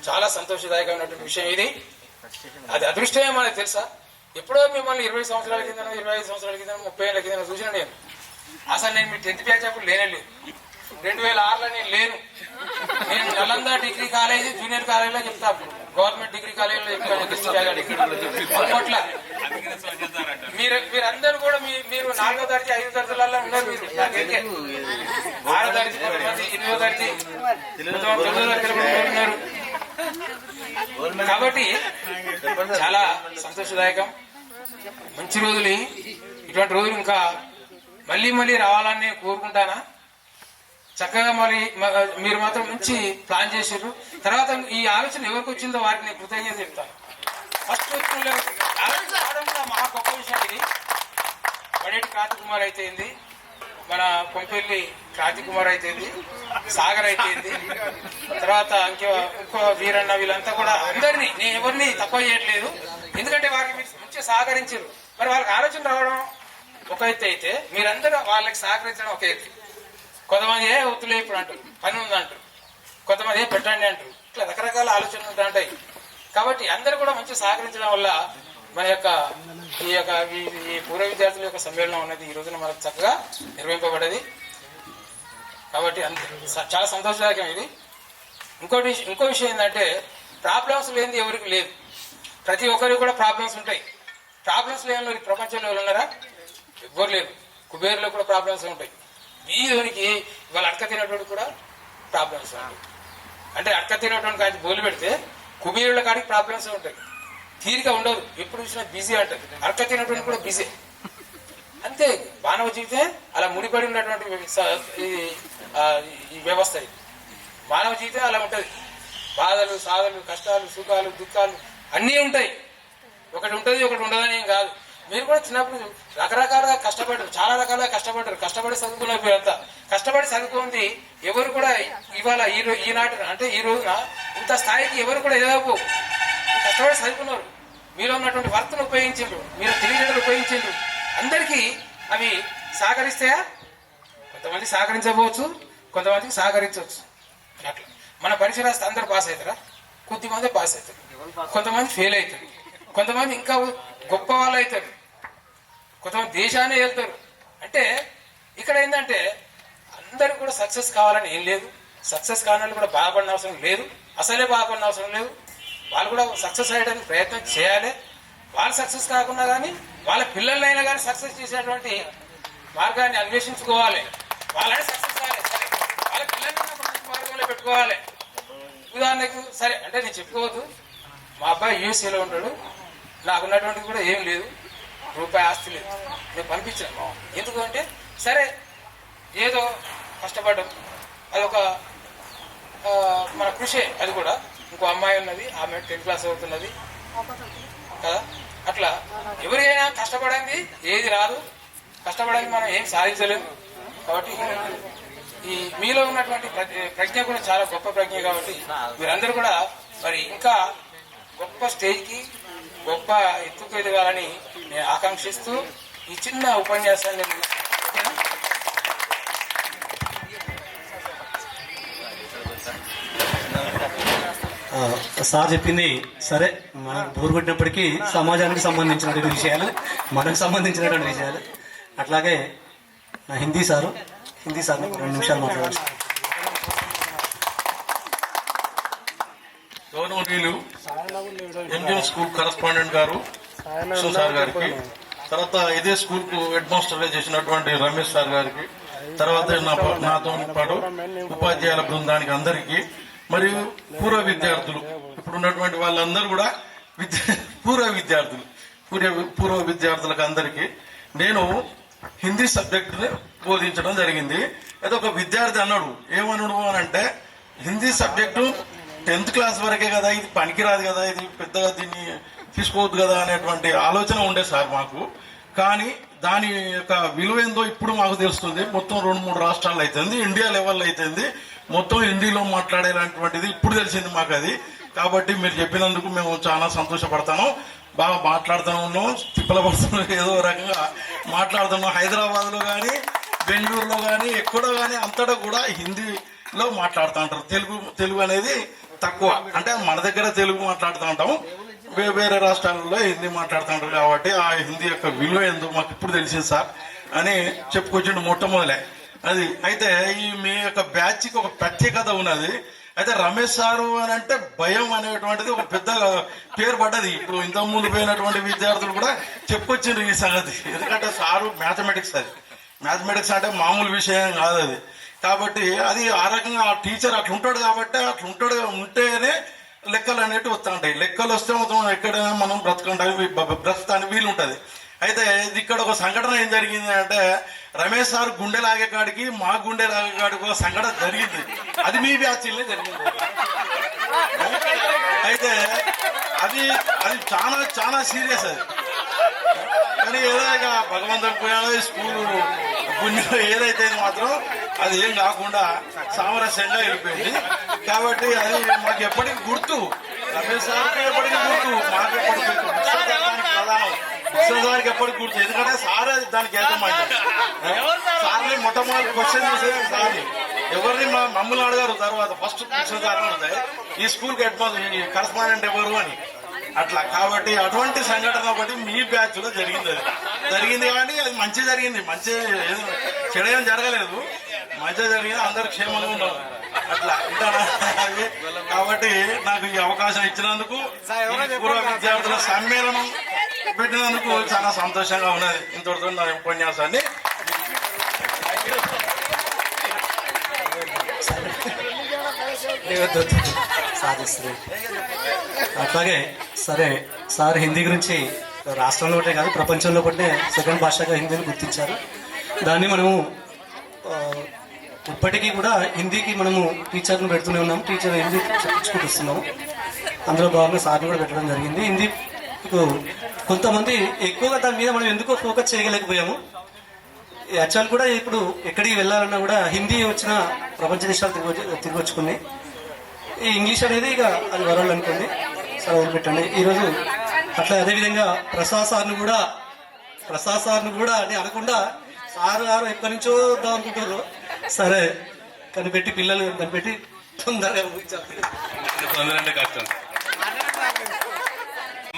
చాలా సంతోషదాయకమైనటువంటి విషయం. ఇది అది అదృష్టమే మనకు తెలుసా. ఎప్పుడో మిమ్మల్ని 20 సంవత్సరాల కింద 25 సంవత్సరాల కింద 30 ఏళ్ళ కింద చూసిన నేను అసలు నేను మీ 10th బ్యాచ్ అప్పుడు లేనే లేదు. 2006లో నేను లేను. నేను నలంద డిగ్రీ కాలేజ్ జూనియర్ కాలేజీలో చెప్తా, గవర్నమెంట్ డిగ్రీ కాలేజీలో చెప్తాను. అప్పట్లో మీరందరూ కూడా మీరు 4వ తరగతి 5వ తరగతులలో ఉన్నారు. మీరు 6వ తరగతి, 8వ తరగతి, 9వ తరగతి ఉన్నారు. కాబట్టి చాలా సంతోషదాయకం. మంచి రోజులు. ఇటువంటి రోజులు ఇంకా మళ్ళీ మళ్ళీ రావాలని నేను కోరుకుంటానా. చక్కగా మరి మీరు మాత్రం మంచి ప్లాన్ చేసారు. తర్వాత ఈ ఆలోచన ఎవరికి వచ్చిందో వారికి నేను కృతజ్ఞత చెప్తాను. ఫస్ట్ వచ్చిన మహా గొప్ప విషయం ఇది. పడేటి క్రాంతి కుమార్ అయితేంది, మన కొంపెల్లి క్రాంతి కుమార్ అయితేంది, సాగర్ అయితేంది, తర్వాత ఇంకో వీరన్న, వీళ్ళంతా కూడా అందరినీ నేను ఎవరిని తక్కువ చేయట్లేదు. ఎందుకంటే వారికి మీరు మంచిగా సహకరించారు. మరి వాళ్ళకి ఆలోచన రావడం ఒక ఎత్తు అయితే మీరందరూ వాళ్ళకి సహకరించడం ఒక ఎత్తు. కొంతమంది వద్దులే ఇప్పుడు అంటారు, పని ఉందంటారు, కొంతమంది పెట్టండి అంటారు. ఇట్లా రకరకాల ఆలోచనలు ఉంటాయి. కాబట్టి అందరూ కూడా మంచిగా సహకరించడం వల్ల మన యొక్క ఈ పూర్వ విద్యార్థుల యొక్క సమ్మేళనం అనేది ఈ రోజున మనకు చక్కగా నిర్వహింపబడ్డది. కాబట్టి చాలా సంతోషదాయకం ఇది. ఇంకో విషయం ఏంటంటే ప్రాబ్లమ్స్ లేనిది ఎవరికి లేదు. ప్రతి ఒక్కరికి కూడా ప్రాబ్లమ్స్ ఉంటాయి. ప్రాబ్లమ్స్ లేని ప్రపంచంలో ఎవరు ఉన్నారా? ఎవ్వరు లేరు. కుబేరులో కూడా ప్రాబ్లమ్స్ ఉంటాయి. వీరికి ఇవాళ అడక తినేటువంటి కూడా ప్రాబ్లమ్స్ ఉంటాయి. అంటే అడక తినేటువంటి కాడికి బోలు పెడితే కుబేరుల కాడికి ప్రాబ్లమ్స్ ఉంటాయి. తీరిక ఉండదు, ఎప్పుడు చూసినా బిజీ అంటది. అడక తినేటువంటి కూడా బిజీ. అంతే మానవ జీవితం అలా ముడిపడి ఉన్నటువంటి ఈ వ్యవస్థ. ఇది మానవ జీవితం అలా ఉంటుంది. బాధలు, సాధలు, కష్టాలు, సుఖాలు, దుఃఖాలు అన్నీ ఉంటాయి. ఒకటి ఉంటుంది, ఒకటి ఉండదని ఏం కాదు. మీరు కూడా చిన్నప్పుడు రకరకాలుగా కష్టపడ్డారు, చాలా రకాలుగా కష్టపడి చదువుకున్నారు. మీరంతా కష్టపడి చదువుకుంది. ఎవరు కూడా ఇవాళ ఈనాటి అంటే ఈ రోజున ఇంత స్థాయికి ఎవరు కూడా ఎదగకపో కష్టపడి చదువుకున్నారు. మీలో ఉన్నటువంటి వర్తను ఉపయోగించారు, మీరు తెలివితేటలు ఉపయోగించారు. అందరికీ అవి సహకరిస్తాయా? కొంతమంది సహకరించకపోవచ్చు, కొంతమందికి సహకరించవచ్చు. అట్లా మన పరీక్ష రాస్తే అందరూ పాస్ అవుతారా? కొద్దిమంది పాస్ అవుతారు, కొంతమంది ఫెయిల్ అవుతారు, కొంతమంది ఇంకా గొప్ప వాళ్ళు అవుతారు, కొంతమంది దేశాన్ని వెళ్తారు. అంటే ఇక్కడ ఏంటంటే అందరూ కూడా సక్సెస్ కావాలని ఏం లేదు. సక్సెస్ కాని వాళ్ళు కూడా బాధపడిన అవసరం లేదు, అసలే బాధపడిన అవసరం లేదు. వాళ్ళు కూడా సక్సెస్ అయ్యడానికి ప్రయత్నం చేయాలి. వాళ్ళు సక్సెస్ కాకుండా కానీ వాళ్ళ పిల్లలైనా కానీ సక్సెస్ చేసేటువంటి మార్గాన్ని అన్వేషించుకోవాలి. వాళ్ళని సక్సెస్ కావాలి, సరే వాళ్ళ పిల్లలైనా మంచి మార్గంలో పెట్టుకోవాలి. ఉదాహరణకు సరే అంటే నేను చెప్పుకోవద్దు, మా అబ్బాయి యూఎస్ఏలో ఉంటాడు, నాకున్నటువంటిది కూడా ఏం లేదు, రూపాయి ఆస్తి లేదు, నేను పంపించాను. ఎందుకంటే సరే ఏదో కష్టపడ్డం, అదొక మన కృషి. అది కూడా ఇంకో అమ్మాయి ఉన్నది, ఆమె 10th క్లాస్ అవుతున్నది కదా. అట్లా ఎవరికైనా కష్టపడింది ఏది రాదు, కష్టపడానికి మనం ఏం సాధించలేము. కాబట్టి ఈ మీలో ఉన్నటువంటి ప్రజ్ఞ కూడా చాలా గొప్ప ప్రజ్ఞ. కాబట్టి మీరందరూ కూడా మరి ఇంకా గొప్ప స్టేజ్కి, గొప్ప ఎత్తుకు ఎదగాలని నేను ఆకాంక్షిస్తూ ఈ చిన్న ఉపన్యాసాన్ని సార్ చెప్పింది సరే, మనకు బోరు కొట్టినప్పటికీ సమాజానికి సంబంధించినటువంటి విషయాలు, మనకు సంబంధించినటువంటి విషయాలు. అట్లాగే నా హిందీ సార్ 2 నిమిషాలు మాట్లాడారు. గౌరవనీయులు ఎంజిఎం స్కూల్ కరస్పాండెంట్ గారు సార్ గారికి, తర్వాత ఇదే స్కూల్ కు హెడ్ మాస్టర్ గా చేసినటువంటి రమేష్ సార్ గారికి, తర్వాత నాతో పాటు ఉపాధ్యాయుల బృందానికి అందరికీ, మరియు పూర్వ విద్యార్థులు ఇప్పుడు ఉన్నటువంటి వాళ్ళందరూ కూడా పూర్వ విద్యార్థులకు అందరికీ నేను హిందీ సబ్జెక్ట్ బోధించడం జరిగింది. ఏదో ఒక విద్యార్థి అన్నాడు, ఏమన్నాడు అని అంటే, హిందీ సబ్జెక్టు 10th క్లాస్ వరకే కదా, ఇది పనికిరాదు కదా, ఇది పెద్దగా దీన్ని తీసుకోవద్దు కదా అనేటువంటి ఆలోచన ఉండే సార్ మాకు. కానీ దాని యొక్క విలువ ఏందో ఇప్పుడు మాకు తెలుస్తుంది. మొత్తం 2-3 రాష్ట్రాల్లో అవుతుంది, ఇండియా లెవెల్లో అవుతుంది, మొత్తం హిందీలో మాట్లాడేలాంటిది ఇప్పుడు తెలిసింది మాకు అది. కాబట్టి మీరు చెప్పినందుకు మేము చాలా సంతోషపడతాము. బాగా మాట్లాడుతూ ఉన్నాం, తిప్పల పడుతున్నాం, ఏదో రకంగా మాట్లాడుతున్నాం. హైదరాబాద్లో కానీ బెంగళూరులో కానీ ఎక్కడో కానీ అంతటా కూడా హిందీలో మాట్లాడుతూ ఉంటారు. తెలుగు అనేది తక్కువ. అంటే మన దగ్గర తెలుగు మాట్లాడుతూ ఉంటాం, వేరే రాష్ట్రాలలో హిందీ మాట్లాడుతూ ఉంటారు. కాబట్టి ఆ హిందీ యొక్క విలువ ఎందుకు మాకు ఇప్పుడు తెలిసింది సార్ అని చెప్పుకొచ్చిండు మొట్టమొదలే అది. అయితే ఈ మీ యొక్క బ్యాచ్కి ఒక ప్రత్యేకత ఉన్నది. అయితే రమేష్ సారు అని అంటే భయం అనేటువంటిది ఒక పెద్ద పేరు పడ్డది. ఇప్పుడు ఇంతకు ముందు పోయినటువంటి విద్యార్థులు కూడా చెప్పుకొచ్చిండ్రు ఈ సంగతి. ఎందుకంటే సారు మ్యాథమెటిక్స్, అది మ్యాథమెటిక్స్ అంటే మామూలు విషయం కాదు అది. కాబట్టి అది ఆ రకంగా ఆ టీచర్ అట్లా ఉంటాడు కాబట్టి అట్లా ఉంటేనే లెక్కలు అనేవి వస్తూ ఉంటాయి. లెక్కలు వస్తే మొత్తం ఎక్కడైనా మనం బ్రతకడానికి వీలు ఉంటుంది. అయితే ఇక్కడ ఒక సంఘటన ఏం జరిగింది అంటే, రమేష్ సార్ గుండె లాగే కాడికి మా గుండె లాగే కాడికి ఒక సంఘటన జరిగింది. అది మీ బ్యాచ్లోనే జరిగింది. అయితే అది చాలా చాలా సీరియస్ అది. కానీ ఏదో ఇక భగవంతుడు పోయాడో స్కూల్ పుణ్యం ఏదైతే మాత్రం అది ఏం కాకుండా సామరస్యంగా వెళ్ళిపోయింది. కాబట్టి అది మాకు ఎప్పటికీ గుర్తు, రమేష్ సార్కి ఎప్పటికీ గుర్తు, మాకు ఎప్పటికీ గుర్తు, ప్రధానం దానికి ఎప్పటికి గుర్తు. ఎందుకంటే సార్ దానికి ఏదమైంది సార్ని మొట్టమొదటి క్వశ్చన్ చేసేది సార్ని, ఎవరిని మమ్మల్ని అడగారు. తర్వాత ఫస్ట్ క్వశ్చన్ సార్ ఉంటాయి, ఈ స్కూల్కి హెడ్ మాస్టర్ కరస్పాండెంట్ ఎవరు అని అట్లా. కాబట్టి అటువంటి సంఘటన ఒకటి మీ బ్యాచ్ లో జరిగింది కానీ అది మంచి జరిగింది. మంచి చెడేం జరగలేదు, మంచిగా జరిగింది. అందరు క్షేమంగా ఉన్నారు అట్లా ఉంటారా. కాబట్టి నాకు ఈ అవకాశం ఇచ్చినందుకు, పూర్వ విద్యార్థుల సమ్మేళనం పెట్టినందుకు చాలా సంతోషంగా ఉన్నది. ఇంతటితో నా ఉపన్యాసాన్ని సాధిస్తుంది. అట్లాగే సరే సార్ హిందీ గురించి రాష్ట్రంలో ఒకటే కాదు ప్రపంచంలో కూడా సెకండ్ భాషగా హిందీని గుర్తించారు. దాన్ని మనము ఇప్పటికీ కూడా హిందీకి మనము టీచర్ను పెడుతూనే ఉన్నాము. టీచర్ హిందీ చెప్పించుకుంటూ వస్తున్నాము. అందులో భాగంగా సార్ని కూడా పెట్టడం జరిగింది. హిందీకు కొంతమంది ఎక్కువగా దాని మీద మనం ఎందుకో ఫోకస్ చేయలేకపోయాము. యాక్చువల్ కూడా ఇప్పుడు ఎక్కడికి వెళ్ళాలన్నా కూడా హిందీ వచ్చిన ప్రపంచ దేశాలు తిరిగి వచ్చుకున్నాయి. ఈ ఇంగ్లీష్ అనేది ఇక అది వరల్డ్ అనుకోండి, సరే వదిలిపెట్టండి. ఈరోజు అట్లా అదేవిధంగా ప్రసాద్ సార్ను కూడా అని అనకుండా సార్ గారు ఎక్కడి నుంచో వద్దాం అనుకుంటారు. సరే కనిపెట్టి పిల్లలు కనిపెట్టి తొందరగా కష్టం.